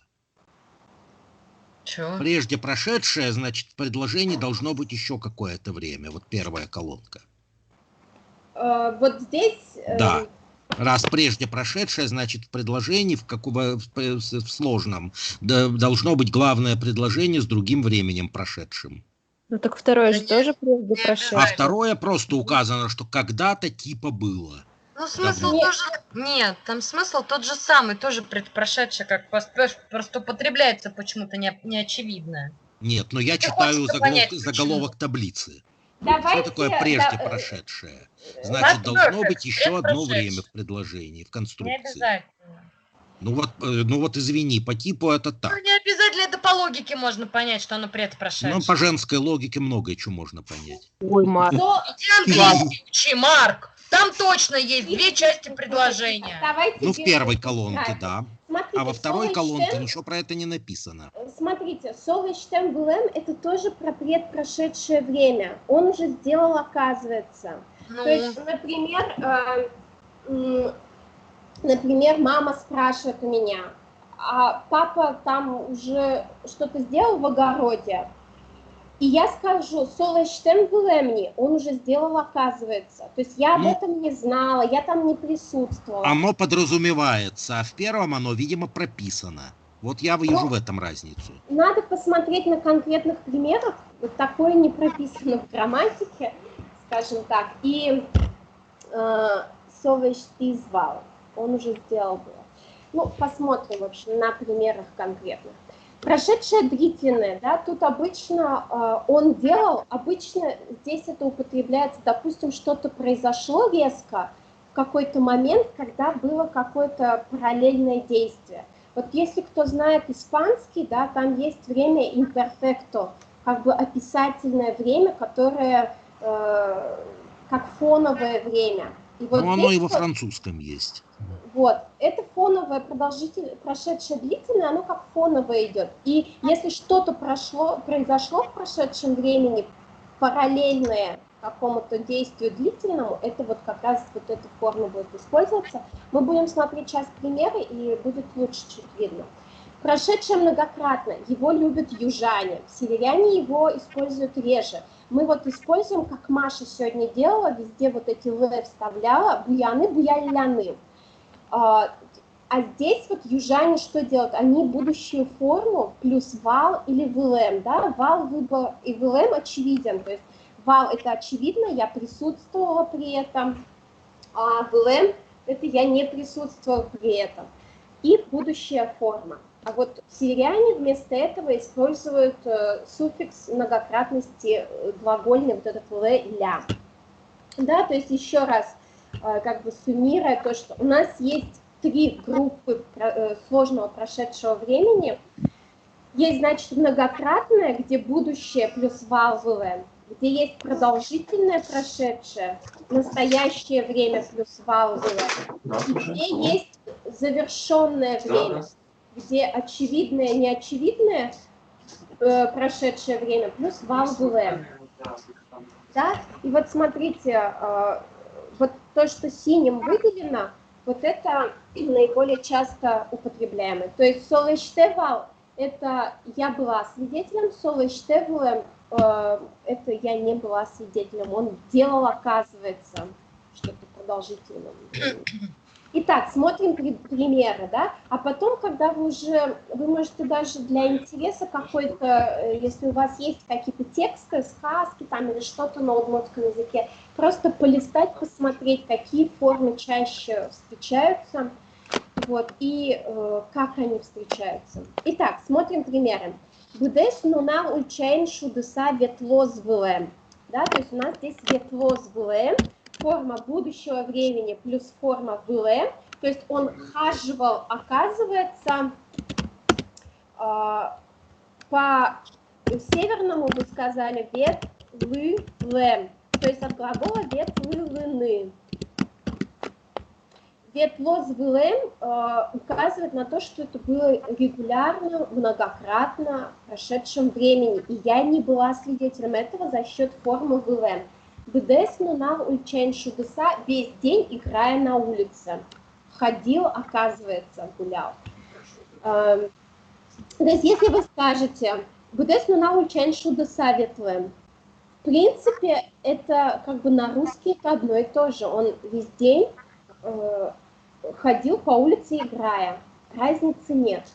Чё? Прежде прошедшее, значит, в предложении должно быть еще какое-то время. Вот первая колонка. Вот здесь... Да. Раз прежде прошедшее, значит, в предложении, в сложном, должно быть главное предложение с другим временем прошедшим. Ну так второе же тоже прежде прошедшее. А второе просто указано, что когда-то типа было. Ну, смысл тоже... Нет, там смысл тот же самый, тоже предпрошедшее, как просто употребляется почему-то неочевидно. Нет, но я читаю заголовок таблицы. Что такое прежде прошедшее? Значит, должно быть еще одно время в предложении, в конструкции. Не обязательно. Ну вот извини, по типу это так. Ну не обязательно, это по логике можно понять, что оно предпрошедшее. Ну по женской логике многое чего можно понять. Ой, Марк. Иди английский учи, Марк. Там точно есть две части предложения. Ну в первой колонке, да. Смотрите, а во второй колонке ничего про это не написано. Смотрите, совещтемвелем это тоже про предпрошедшее время. Он уже сделал, оказывается. То есть, например, мама спрашивает у меня, а папа там уже что-то сделал в огороде? И я скажу, совещтемвелем, он уже сделал, оказывается. То есть я об этом не знала, я там не присутствовала. Оно подразумевается, а в первом оно, видимо, прописано. Вот я вижу в этом разницу. Надо посмотреть на конкретных примерах. Вот такое не прописано в грамматике, скажем так. И совещтизвал, он уже сделал было. Ну, посмотрим, в общем, на примерах конкретных. Прошедшее длительное, да, тут обычно он делал, обычно здесь это употребляется, допустим, что-то произошло резко в какой-то момент, когда было какое-то параллельное действие. Вот если кто знает испанский, да, там есть время imperfecto, как бы описательное время, которое как фоновое время. И вот оно и во французском есть. Вот, это фоновое прошедшее длительное, оно как фоновое идет. И если что-то произошло в прошедшем времени, параллельное какому-то действию длительному, это вот как раз вот эта форма будет использоваться. Мы будем смотреть сейчас примеры, и будет лучше чуть видно. Прошедшее многократно, его любят южане, северяне его используют реже. мы вот используем, как Маша сегодня делала, везде вот эти «л» вставляла, буяны, буяляны. А здесь вот южане что делают? Они будущую форму плюс вал или ВЛМ, да, вал выбор и ВЛМ очевиден, то есть вал это очевидно, я присутствовала при этом, а ВЛМ это я не присутствовала при этом. И будущая форма. А вот сирияне вместо этого используют суффикс многократности глагольный, вот этот «ля». Да, то есть еще раз, как бы суммируя то, что у нас есть 3 группы сложного прошедшего времени. Есть, значит, многократное, где будущее плюс вал ВЛ, где есть продолжительное прошедшее, настоящее время плюс вал ВЛ, где есть завершенное время, где очевидное, неочевидное прошедшее время плюс вал ВЛ. Да? И вот смотрите, вот то, что синим выделено, вот это наиболее часто употребляемый. То есть солештевал – это я была свидетелем, солештевал – это я не была свидетелем. Он делал, оказывается, что-то продолжительное. Итак, смотрим примеры, да, а потом, когда вы можете даже для интереса какой-то, если у вас есть какие-то тексты, сказки там или что-то на удмуртском языке, просто полистать, посмотреть, какие формы чаще встречаются, вот, и как они встречаются. Итак, смотрим примеры. Будеш нуна ульчейн шудеса ветлоз влэм, да, то есть у нас здесь ветлоз влэм, форма будущего времени плюс форма ВЛ, то есть он хаживал, оказывается, по северному вы сказали вет лы лэм, то есть от глагола вет лы лыны. Вет лоз влэм указывает на то, что это было регулярно, многократно в прошедшем времени, и я не была свидетелем этого за счет формы ВЛ. Бдес нунал ульчен шудеса, весь день играя на улице. Ходил, оказывается, гулял. То есть, если вы скажете, бдес нунал ульчен шудеса ветлем, в принципе, это как бы на русский это одно и то же. Он весь день ходил по улице, играя. Разницы нет.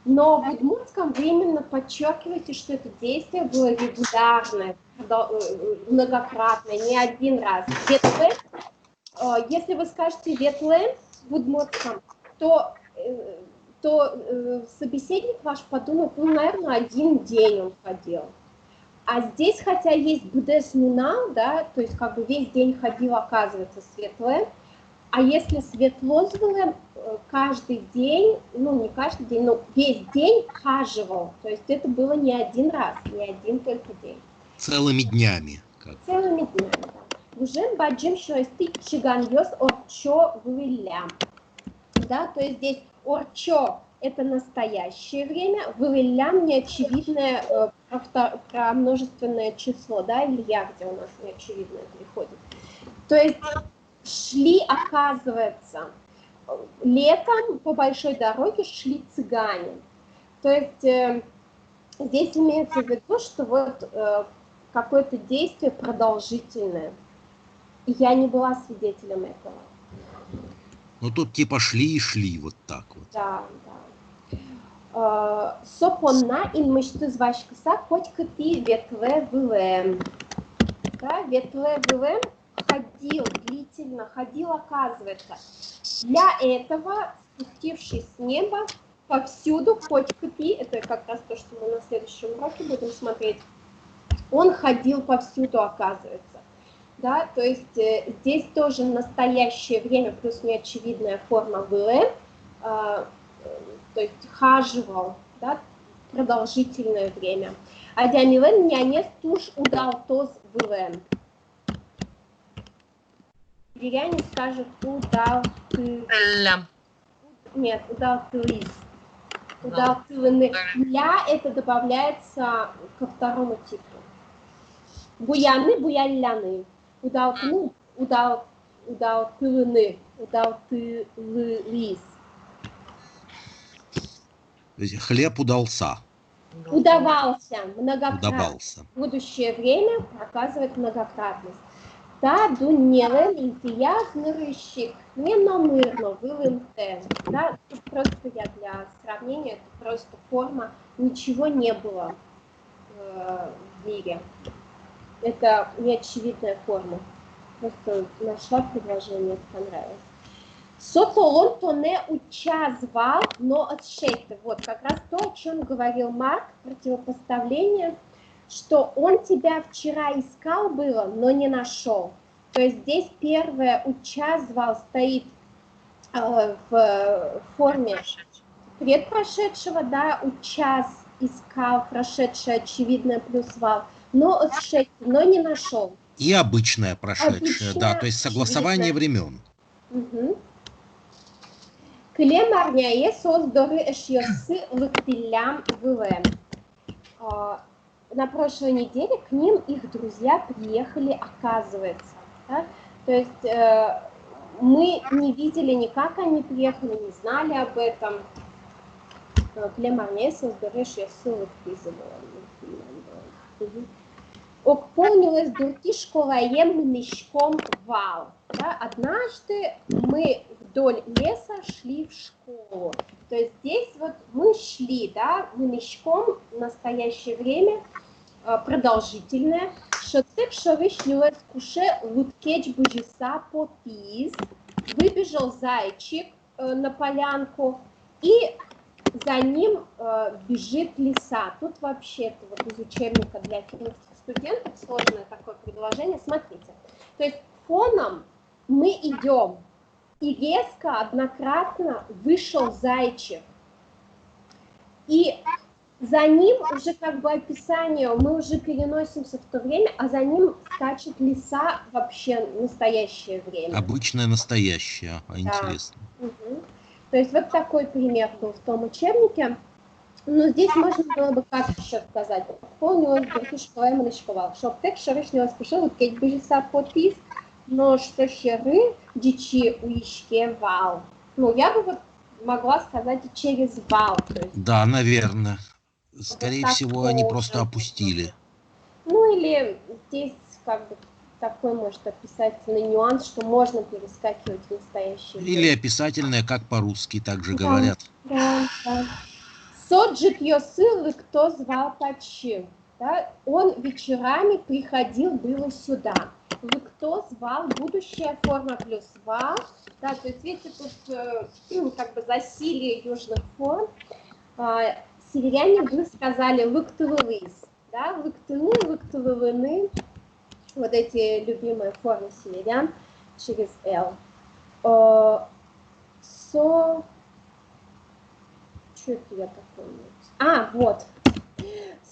Но в удмуртском вы именно подчеркиваете, что это действие было регулярное, многократное, не один раз. Ветлэм, если вы скажете ветлэм в удмуртском, то собеседник ваш подумает, ну, наверное, один день он ходил. А здесь, хотя есть будес нунал, да, то есть как бы весь день ходил, оказывается, светлэм, а если светло звало, каждый день, ну не каждый день, но весь день хаживал. То есть это было не один раз, не один только день. Целыми днями. Как? Целыми днями, да. Уже баджим шойсты чиганьос орчо вылям. Да, то есть здесь орчо – это настоящее время, вылям – неочевидное про множественное число, да, или я, где у нас неочевидное приходит. То есть шли, оказывается, летом по большой дороге шли цыгане. То есть здесь имеется в виду, что вот какое-то действие продолжительное. И я не была свидетелем этого. Ну тут типа шли и шли вот так вот. Да, да. Сопонна ин мышты звачкаса, хоть ты ветле вылем. Да, ветле вылем. Ходил, длительно ходил, оказывается. Для этого, спустившись с неба, повсюду, хоть купи, это как раз то, что мы на следующем уроке будем смотреть, он ходил повсюду, оказывается. Да, то есть здесь тоже настоящее время плюс неочевидная форма было, то есть хаживал, да, продолжительное время. А Диамилен нянес туш удал тоз вылен. Северяне скажут удал ты. Нет, удал ты лис. Удал ты лыны. Ля это добавляется ко второму типу. Буяны, буяляны. Удал ты, ну, удал ты лыны. Удал ты лис. Хлеб удался. Удавался многократно. Удавался. Будущее время показывает многократность. Та дунелен имтиязнырыщик неномырно вылымте. Да, тут просто я для сравнения, это просто форма, ничего не было в мире. Это неочевидная форма. Просто нашла предложение, понравилось. Сотолон то не участвовал, но отшейте. Вот как раз то, о чем говорил Марк, противопоставление, что он тебя вчера искал было, но не нашел. То есть здесь первое участвовал стоит в форме предпрошедшего, да, искал, прошедшее очевидное плюс вал, но отшейте, но не нашел. И обычное прошедшее, да, то есть согласование времен. Угу. Клемарняе создоры эшьосы лыктилям вылем. На прошлой неделе к ним их друзья приехали, оказывается. Да? То есть мы не видели ни как они приехали, не знали об этом. Клемарняе создоры эшьосы лыктилям. Окполнилась дуртишковаем мнишком вал. Да? Однажды мы вдоль леса шли в школу. То есть здесь вот мы шли, да, мнишком в настоящее время продолжительное. Шоцеп шовышнилась куше луткеч бужиса попиз. Выбежал зайчик на полянку и за ним бежит лиса. Тут вообще вот из учебника для финских студентов сложное такое предложение. Смотрите, то есть фоном мы идем, и резко, однократно вышел зайчик. И за ним уже как бы описание, мы уже переносимся в то время, а за ним скачет лиса вообще в настоящее время. Обычное настоящее, интересно. Угу. То есть вот такой пример был в том учебнике. Но здесь можно было бы как еще сказать. Полнилось дуртишко эмнышковал. Шоптек шарышнилось кушал, кеть бежиса попис, но что херы дичи уишке вал. Ну, я бы вот могла сказать через вал. Есть, да, наверное. Скорее вот всего, они просто опустили. Ну, или здесь как бы такой, может, описательный нюанс, что можно перескакивать в настоящее время. Или описательное, как по-русски также говорят. Да, да. Соджик Йосыл, кто звал Пачи. Да? Он вечерами приходил было сюда. Кто звал, будущая форма плюс вал. Да, то есть, видите, тут как бы засилие южных форм. Северяне вы сказали лыктылылыс. Да? Лыктылы, лыктылылыны. Вот эти любимые формы северян через «л». Что это я такое? Вот.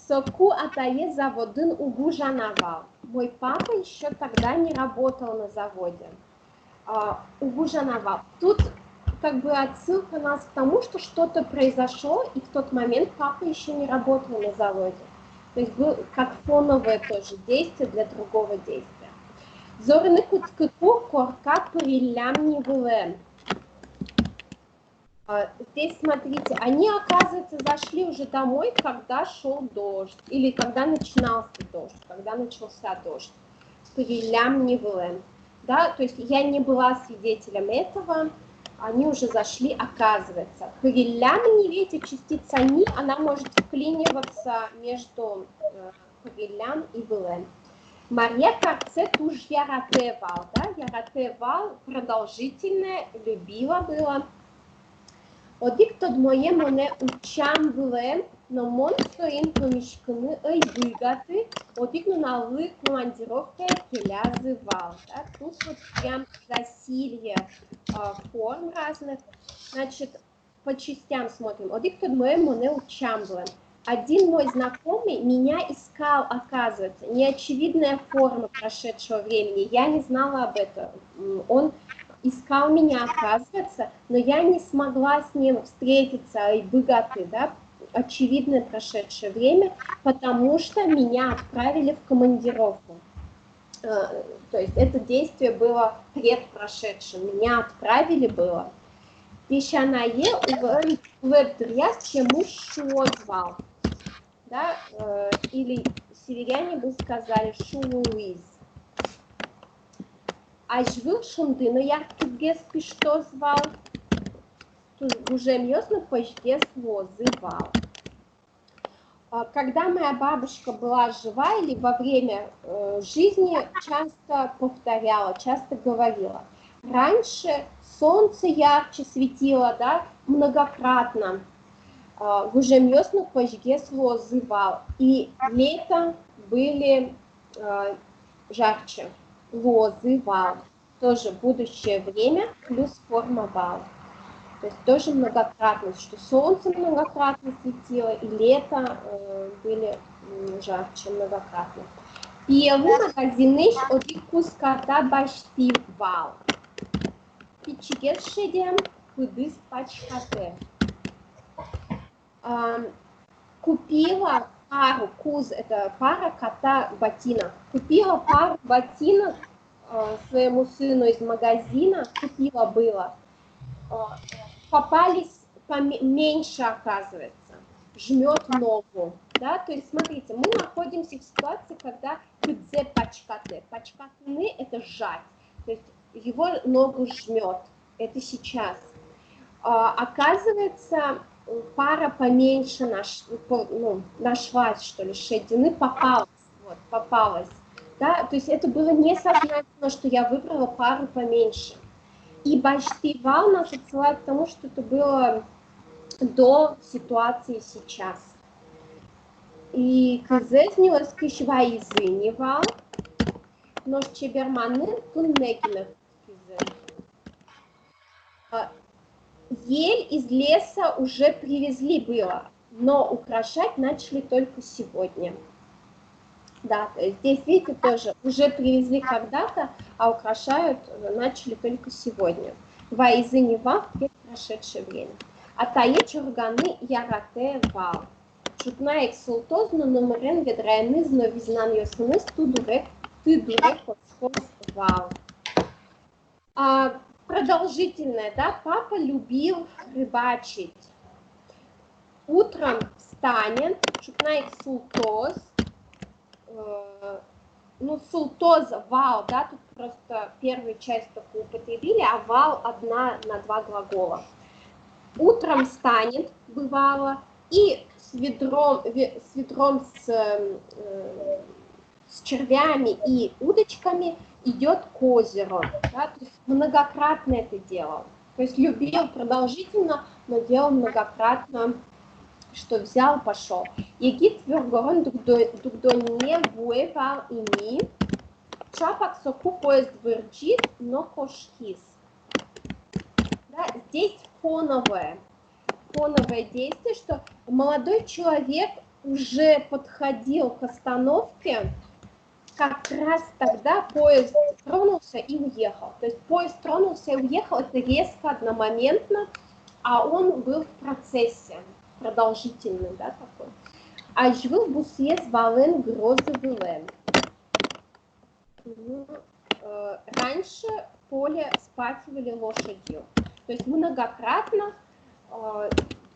Соку атае заводын угужанавал. Мой папа еще тогда не работал на заводе. Угужанавал. Тут как бы отсылка нас к тому, что что-то произошло, и в тот момент папа еще не работал на заводе. То есть был как фоновое тоже действие для другого действия. Зорны куцкыку корка пырилям не вылем. Здесь, смотрите, они, оказывается, зашли уже домой, когда шел дождь, или когда начинался дождь, когда начался дождь. Пырилям не вылем. Да, то есть я не была свидетелем этого, они уже зашли, оказывается. Пырилям не видите, частица «ни», она может вклиниваться между пырилям и вылем. Мария Карцет уж яратевал, да, яратевал продолжительное, любила было. Одик тот моє мене учам вилем, но мон своим помішками ой вигати, одик на лык командировка келя зывал. Да? Тут вот прям засилье форм разных. Значит, по частям смотрим. Одик тот моє мене учам вилем. Один мой знакомый меня искал, оказывается, неочевидная форма прошедшего времени. Я не знала об этом. Он искал меня, оказывается, но я не смогла с ним встретиться и богаты, да, очевидное прошедшее время, потому что меня отправили в командировку. То есть это действие было предпрошедшим, меня отправили было. Пищанае увебдряс чему что звал. да, или северяне бы сказали шулуиз. А жвыл шунды, но я кидгес что звал? Тут уже мёсно пожгес звал. Когда моя бабушка была жива или во время жизни, часто повторяла, часто говорила. Раньше солнце ярче светило, да, многократно. Уже мёсно пожгес звал. И лето были жарче. Звал. Тоже будущее время плюс форма вал. То есть тоже многократно, что солнце многократно светило, и лето были жарче многократно. Первый магазинный одикус кота баштивал. Пичигес шедем, кудыс пачкате. Купила пару куз, это пара кота ботинок. Купила пару ботинок своему сыну из магазина, купила было. Попались меньше, оказывается, жмет ногу, да, то есть, смотрите, мы находимся в ситуации, когда кудзе пачкаты, пачкатыны это сжать, то есть его ногу жмет, это сейчас. Оказывается, пара поменьше нашлась, что ли, шедины попалась, да, то есть это было несознательно, что я выбрала пару поменьше. И баштивал нас отсылает к тому, что это было до ситуации сейчас. И кызезнилась кышваизынивал, но чеберманы туннекинов кызе. Ель из леса уже привезли было, но украшать начали только сегодня. Да, то есть здесь, видите, тоже уже привезли когда-то, а украшают начали только сегодня. Ваизынева в прошедшее время. А тае чурганы ярате вал. Чутна эксултозно номерен ведрайны зновизнан йосыныс ты дурек вал. Продолжительное, да, папа любил рыбачить. Утром встанет, чутна эксултоз, султоз, вал, да, тут просто первую часть только употребили, а вал одна на два глагола. Утром встанет, бывало, и с ведром с червями и удочками идет к озеру, да, то есть многократно это делал. То есть любил продолжительно, но делал многократно, что взял, пошел. Егит вергорон дугдоне буевал ими, чапак соку поезд вырджит, но кошкис. Да, здесь фоновое действие, что молодой человек уже подходил к остановке, как раз тогда поезд тронулся и уехал. То есть поезд тронулся и уехал, это резко, одномоментно, а он был в процессе. Продолжительный, да, такой. А жил бусьес вален грозы вилен. Раньше поле спахивали лошадью. То есть многократно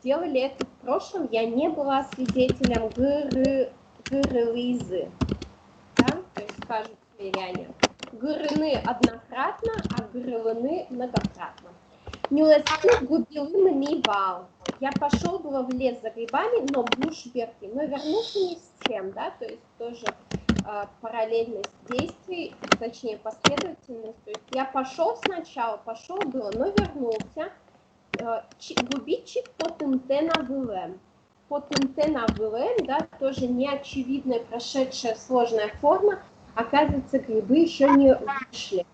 делали это в прошлом. Я не была свидетелем гырылизы. Да? То есть скажут северяне. Гырыны однократно, а гырылыны многократно. Нюэсту губилы мне вал. Я пошел было в лес за грибами, но буш берки, но вернулся ни с чем, да, то есть тоже параллельность действий, точнее последовательность. То есть я пошел сначала, было, но вернулся. Губичик потемтена вылем. Потемтена вылем, да, тоже неочевидная прошедшая сложная форма. Оказывается, грибы еще не вышли.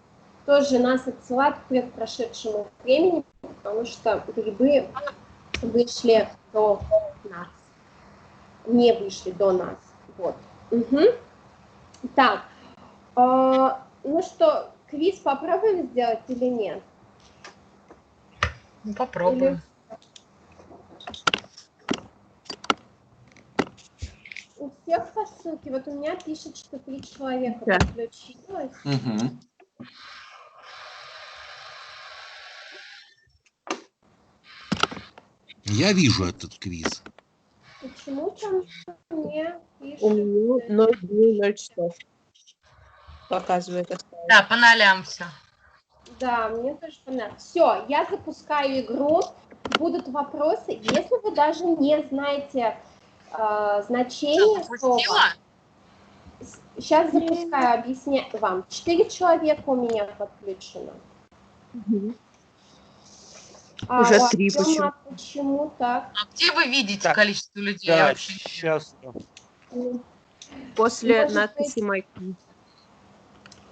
Тоже нас отсылает к предпрошедшему времени, потому что грибы вышли до нас, не вышли до нас. Вот. Угу. Так, ну что, квиз попробуем сделать или нет? Ну, попробуем. У всех по ссылке, вот у меня пишет, что 3 человека подключилось. Угу. Я вижу этот квиз. Почему-то мне пишет... У меня 0 дней, 0 часов. Показывает. Да, по нолям все. Да, мне тоже понятно. Все, я запускаю игру. Будут вопросы. Если вы даже не знаете значение слова... Сейчас запускаю, объясняю вам. 4 человека у меня подключено. Уже 3 почему? Почему так? А где вы видите Так, количество людей? Я Да, вообще не сейчас. После Может надписи «Майки».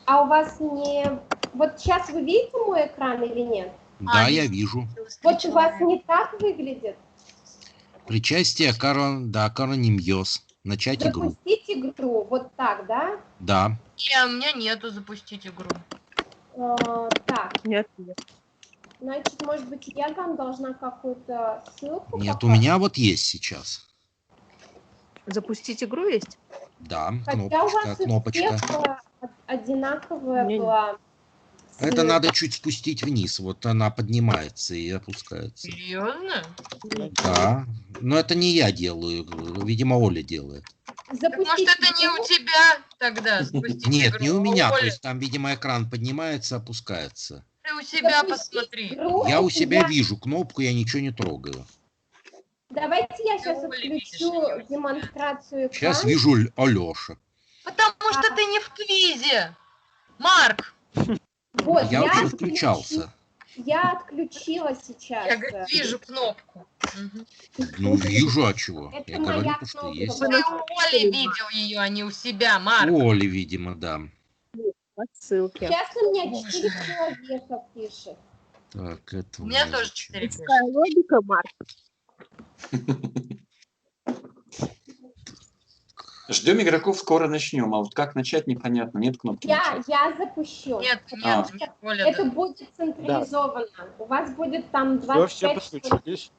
А у вас не... Вот сейчас вы видите мой экран или нет? Да, я вижу. Вот у вас не так выглядит. Причастие Каронимьос. Начать игру. Запустить игру. Вот так, да? Да. у меня нету запустить игру. Так, Нет. значит, может быть, я вам должна какую-то ссылку Нет, у показать? меня вот есть сейчас. Запустить игру есть? Да, Хотя у кнопочка, вас у кнопочка. всех одинаковая Не. была Это ссылка. надо чуть спустить вниз. Вот она поднимается и опускается. Серьезно? Да. Но это не я делаю. Видимо, Оля делает. Так может это не у тебя тогда запустить Нет, игру, не у а меня. То Оли? есть там, видимо, экран поднимается, опускается. Ты у себя Запустить посмотри. игру, Я у это себя вижу кнопку, я ничего не трогаю. Давайте я сейчас Оля видишь, отключу а не у тебя. демонстрацию экрана. Сейчас вижу Алёша. Потому что ты не в квизе. Марк, Вот, Я уже отключи- включался. Я отключила сейчас. я говорю, вижу кнопку. Мгм. Ну, вижу, а чего? Это Я моя говорю, то, что кнопка. есть. Ты у Оли видел ее, а не у себя, Марк. У Оли, видимо, да. По ссылке. Сейчас у меня Боже 4 мой. человека пишет. Так, это У меня тоже зачем? 4 пишет. Какая логика, Марк? Ждем игроков, скоро начнем. А вот как начать, непонятно. Нет кнопки начать. Я запущу. Нет, А. нет, мне Оля Это да. будет централизованно. У вас будет там Все 25 человек. подключились.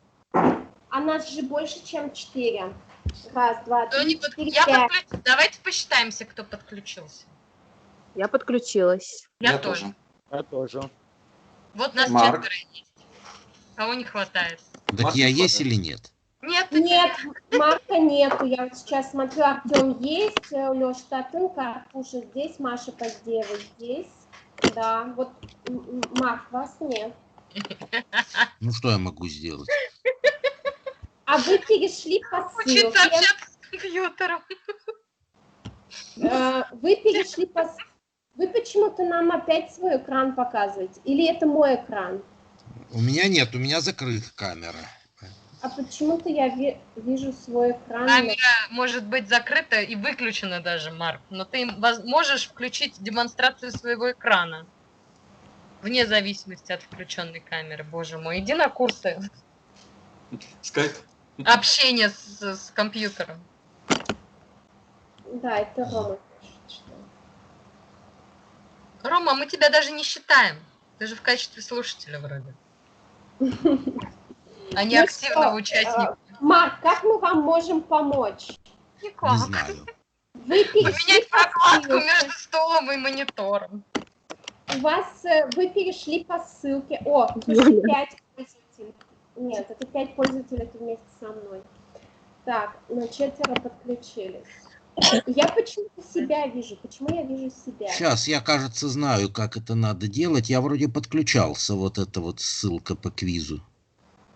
А нас же больше, чем 4. Раз, два, Кто не три, под- четыре, Я пять. подключ- Давайте посчитаемся, кто подключился. Я подключилась. Я тоже. Я тоже. Вот нас Марк. 4 есть. Кого не хватает? Так Марк я не есть хватает. или нет? Нет, Нет, Марка нету. Я вот сейчас смотрю, Артем есть, Леша Татынка, Аркуша здесь, Маша Поздеева здесь. Да, вот Марк, вас нет. Ну, что я могу сделать? А вы перешли по учиться ссылке. общаться с компьютером. Вы перешли по... Вы почему-то нам опять свой экран показываете? Или это мой экран? У меня нет, у меня закрыта камера. А почему-то я вижу свой экран. Камера может быть закрыта и выключена даже, Марк. Но ты можешь включить демонстрацию своего экрана. Вне зависимости от включенной камеры. Боже мой, иди на курсы Скайп. общения с компьютером. Да, это Рома пишет, что... Рома, мы тебя даже не считаем. Ты же в качестве слушателя вроде. А не Ну активного что, участника. Марк, как мы вам можем помочь? Не Никак. знаю. Вы перешли Поменять прокладку по ссылке. между столом и монитором. У вас вы перешли по ссылке. О, слушай, 5 пользователей. Нет, это 5 пользователей это вместе со мной. Так, на 4 подключились. Я почему-то себя вижу. Почему я вижу себя? Сейчас, я, кажется, знаю, как это надо делать. Я вроде подключался. Вот эта вот ссылка по квизу.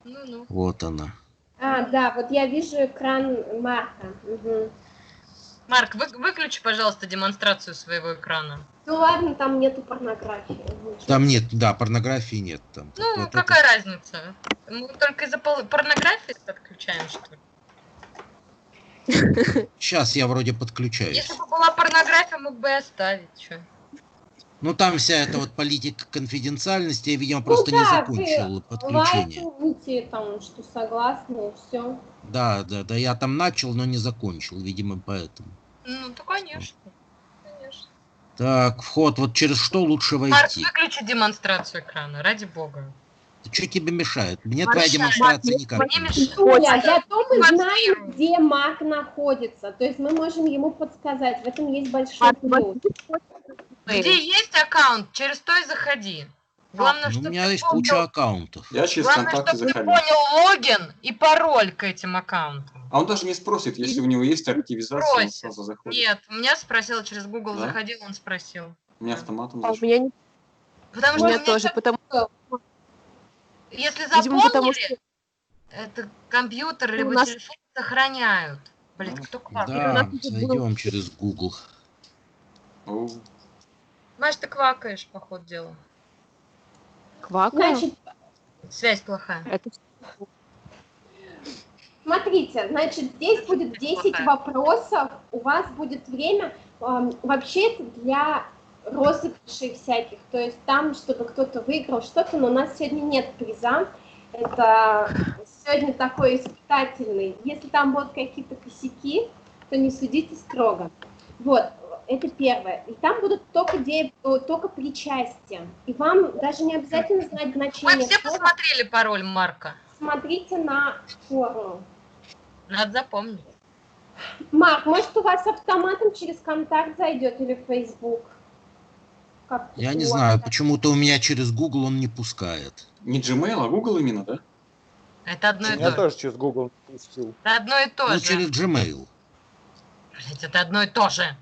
Ну-ну. Вот она. А, да, вот я вижу экран Марка. Угу. Марк, выключи, пожалуйста, демонстрацию своего экрана. Ну ладно, там нету порнографии. Там нет, да, порнографии нет там. Ну, Вот какая разница? Мы только из-за порнографии подключаем, что ли? Сейчас я вроде подключаюсь. Если бы была порнография, мог бы и оставить. Чё? Ну там вся эта вот политика конфиденциальности, я, видимо, просто не закончил подключение. Лайкните там, что согласны, и все. Да, я там начал, но не закончил, видимо, поэтому. Ну, то конечно. Конечно. Так, вход, вот через что лучше Марк, войти? выключи демонстрацию экрана, ради бога. Что тебе мешает? Мне Марк, твоя демонстрация Марк, никак мне не мешает. мешает. Зато мы Смотрю. знаем, где Марк находится. То есть мы можем ему подсказать. В этом есть большой плюс. Где есть аккаунт, через то и заходи. Главное, Ну, у чтобы меня ты есть помнил, куча аккаунтов. Я через главное, контакты чтобы ты заходил. понял логин и пароль к этим аккаунтам. А он даже не спросит, если у него есть активизация, он Просит. сразу заходит. Нет, меня спросил через Google, Да? заходил, он спросил. У меня Да. автоматом А у зашел. меня, Потому у что меня у меня тоже, потому, если видимо, потому запомнили, что это компьютер у либо нас, телефон сохраняют. Блин, Да? кто как? или у нас Да, уже был зайдем через Google. О, Маш, ты квакаешь, по ходу дела. квакаю. Значит, Связь плохая. Это смотрите, значит, здесь будет 10 Плохая. вопросов, у вас будет время, вообще это для розыгрышей всяких, то есть там, чтобы кто-то выиграл что-то, но у нас сегодня нет приза, это сегодня такой испытательный, если там будут какие-то косяки, то не судите строго. Вот, это первое. И там будут только причастия. И вам даже не обязательно знать Мы значение все слова. посмотрели пароль Марка. Смотрите на форму. Надо запомнить. Марк, может, у вас автоматом через контакт зайдет или в Facebook? Как Я не у знаю, вас? почему-то у меня через Google он не пускает. не Gmail, а Google именно, да? Это одно и Меня то же. тоже через Google пустил. Это одно и то Ну, же. через Gmail. Блять, это одно и то же.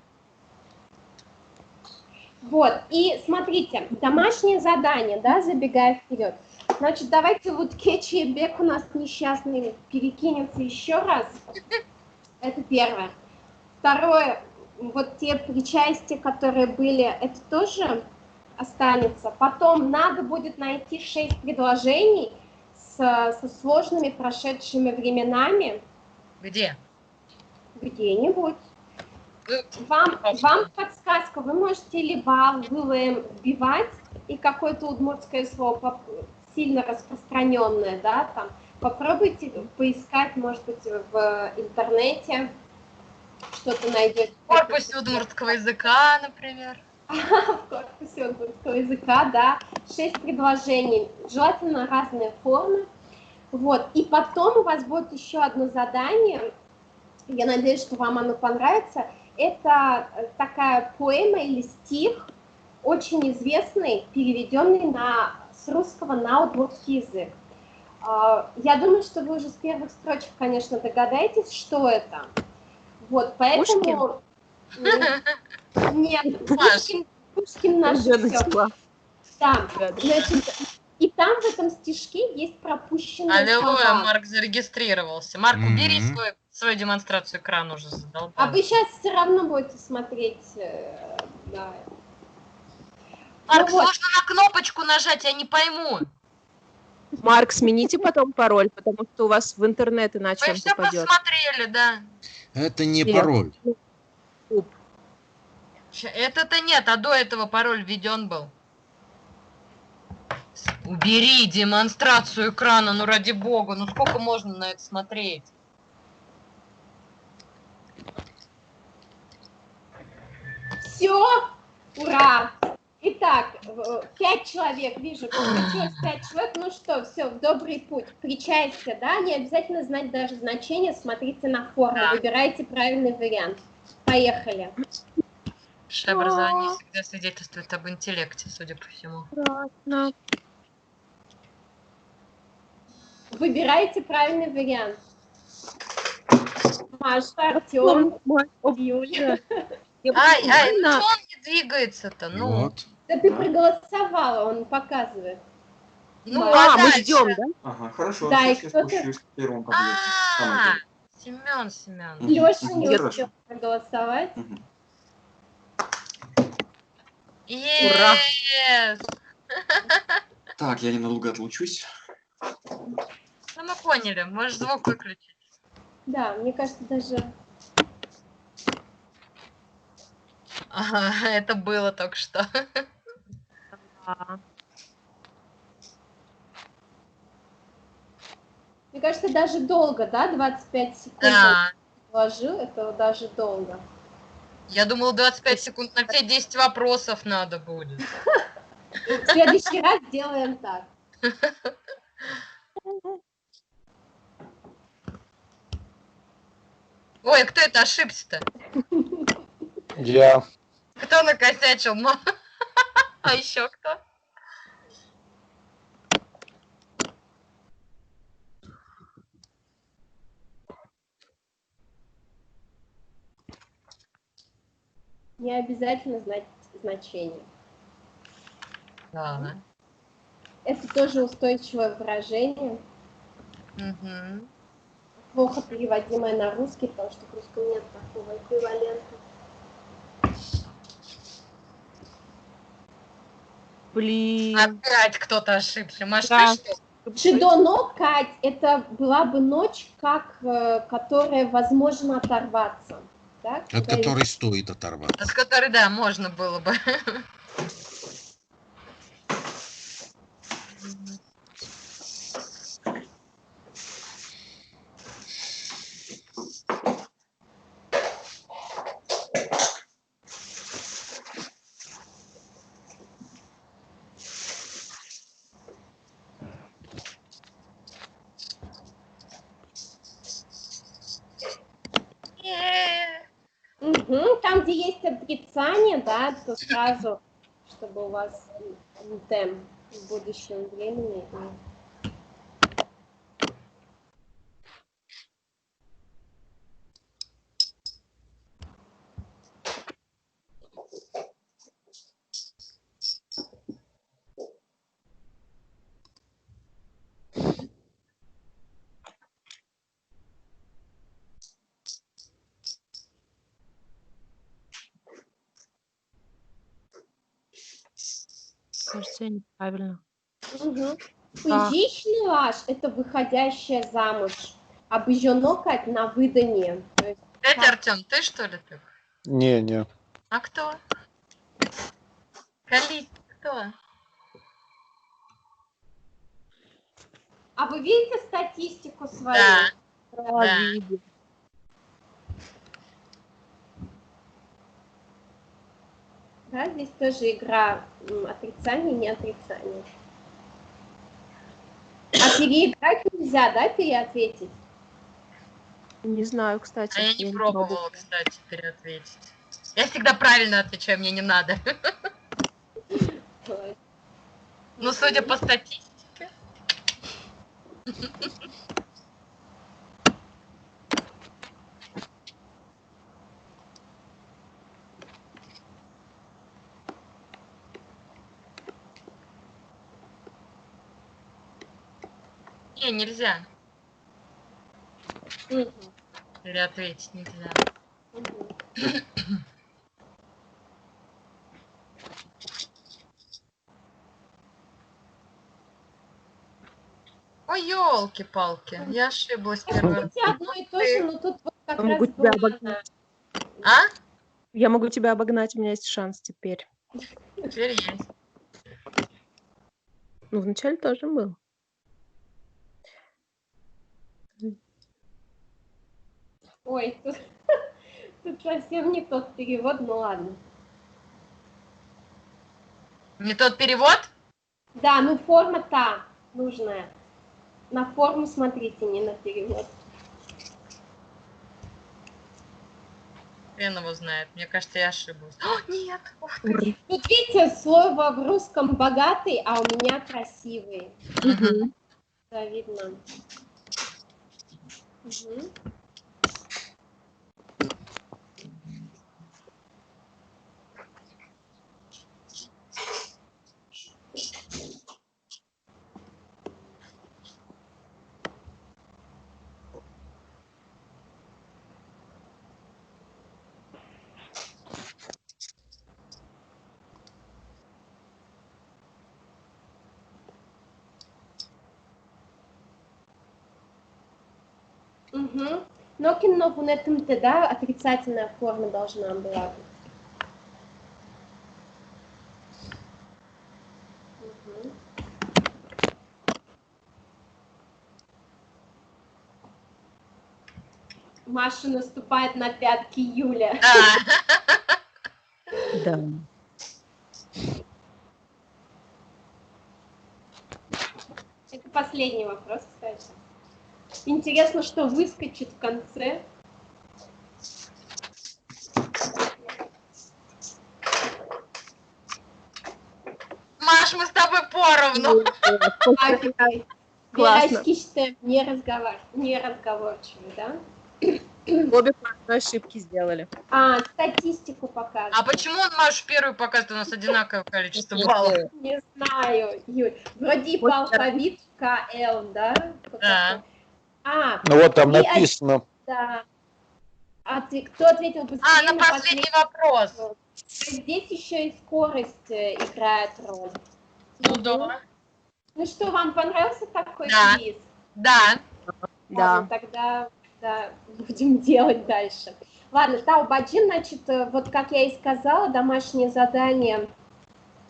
Вот, и смотрите, домашнее задание, да, забегая вперед. Значит, давайте вот Кетчи и Бек у нас несчастный перекинемся еще раз. Это первое. Второе, вот те причастия, которые были, это тоже останется. Потом надо будет найти 6 предложений со сложными прошедшими временами Где? где-нибудь. Вам подсказка, вы можете либо вбивать и какое-то удмуртское слово сильно распространенное, да, там, попробуйте поискать, может быть, в интернете, что-то найдете. В корпусе удмуртского языка, например. В корпусе удмуртского языка, да, 6 предложений, желательно разные формы. Вот, и потом у вас будет еще одно задание, я надеюсь, что вам оно понравится. Это такая поэма или стих, очень известный, переведенный с русского на удмуртский язык. Я думаю, что вы уже с первых строчек, конечно, догадаетесь, что это. Вот, поэтому... Нет, Пушкин наш все. Да, значит, и там в этом стишке есть пропущенные Аллилуйя, слова. Марк зарегистрировался. Марк, убери свою демонстрацию экрана уже задолбал. А вы сейчас все равно будете смотреть. Да. Марк, Ну вот. сложно на кнопочку нажать, я не пойму. Марк, смените потом пароль, потому что у вас в интернет Вы иначе он все попадет. посмотрели, да. Это не Нет. пароль. Это-то нет, а до этого пароль введен был. Убери демонстрацию экрана, ну ради бога, ну сколько можно на это смотреть? Все, ура! Итак, 5 человек, вижу, подключилось 5 человек. Ну что, все, в добрый путь. Причастие, да, не обязательно знать даже значение, смотрите на форму, Да. выбирайте правильный вариант. Поехали. Высшее образование всегда свидетельствует об интеллекте, судя по всему. Прекрасно. Выбирайте правильный вариант. Маша, Артем, Юля. Ай, ну что он не двигается-то? Ну, Вот. Да ты проголосовала, он показывает. ну А, мы дальше? ждем, да? Ага, хорошо, Да, и сейчас я кто-то- спущусь к первому подъезду. А, Семен. Леша не Хорошо. успел проголосовать. Ура. Yes! Так, я ненадолго отлучусь. Ну мы поняли, можешь звук выключить. Да, мне кажется, даже... Ага, это было только что. Мне кажется, даже долго, да? 25 секунд Да. положил, это даже долго. Я думала, 25 секунд на все 10 вопросов надо будет. В следующий раз делаем так. Ой, кто это ошибся-то? Я. Кто накосячил? А еще кто? Не обязательно знать значение. Да. Это тоже устойчивое выражение. Угу. Плохо переводимое на русский, потому что в русском нет такого эквивалента. Блин. Опять кто-то ошибся. Маш, Да. ты что? Шидоно, Кать, это была бы ночь, которая возможно оторваться. Да? От которой стоит оторваться. От которой, да, можно было бы. Угу. Там, где есть отрицание, да, то сразу, чтобы у вас темп в будущем времени. Кажется, я неправильно. Угу. Пызичный это выходящая замуж. Обженокать на выдание. Опять, Артем, ты что ли так? Не. А кто? Кали, кто? А вы видите статистику свою? Да. Да, видно. Да, здесь тоже игра отрицание, не отрицание. А переиграть нельзя, да, переответить? Не знаю, кстати. А я не пробовала, пробовала. кстати, переответить. Я всегда правильно отвечаю, мне не надо. Ну, судя по статистике. Не, нельзя. Мгм. Переответить нельзя. Мгм. Ой, елки-палки, я ошиблась первый раз. Хотя одно и то же, но тут вот как Я раз могу тебя была обогнать. А? Я могу тебя обогнать, у меня есть шанс теперь. Теперь есть. Ну, вначале тоже был. Ой, тут совсем не тот перевод, ну ладно. Не тот перевод? Да, ну форма та нужная. На форму смотрите, не на перевод. Хрен его знает. Мне кажется, я ошиблась. О, нет! Ух ты! Тут видите, слово в русском богатый, а у меня красивый. Мгм. Да, видно. Мгм. Угу. Но кино в этом да, отрицательная форма должна была быть. Мгм. Маша наступает на пятки Юля. Да. Да. Это последний вопрос, кстати. Интересно, что выскочит в конце. Маш, мы с тобой поровну. Окей. Классно. Верочки, считаем, неразговорчивый, да? Обе по одной ошибке сделали. Статистику показывает. А почему он Машу первую показывает? У нас одинаковое количество баллов. Не знаю, Юль. Вроде по алфавиту КЛ, да? Да. Ну вот там и написано. Да. А ты кто ответил быстрее? На последний вопрос. Здесь еще и скорость играет роль. Ну да. Ну что, вам понравился такой Да. квиз? Да. Ладно, тогда будем делать дальше. Ладно, Тау-Баджин, значит, вот как я и сказала, домашнее задание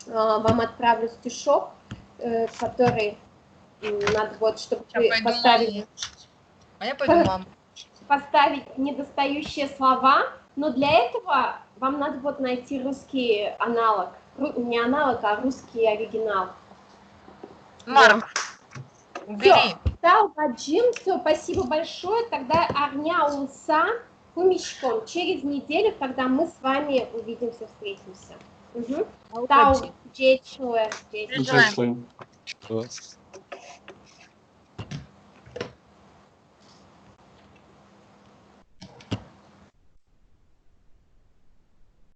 вам отправлю стишок, который надо вот, чтобы Я вы пойду поставили... маму. А я пойду маму. Поставить недостающие слова, но для этого вам надо вот найти русский аналог. Не аналог, а русский оригинал. Марк, убери. Тау-Баджин, все, спасибо большое. Тогда Арня Улса Кумичком. Через неделю, когда мы с вами увидимся, встретимся. Тау, Джей Чуэ. Джей Чуэ.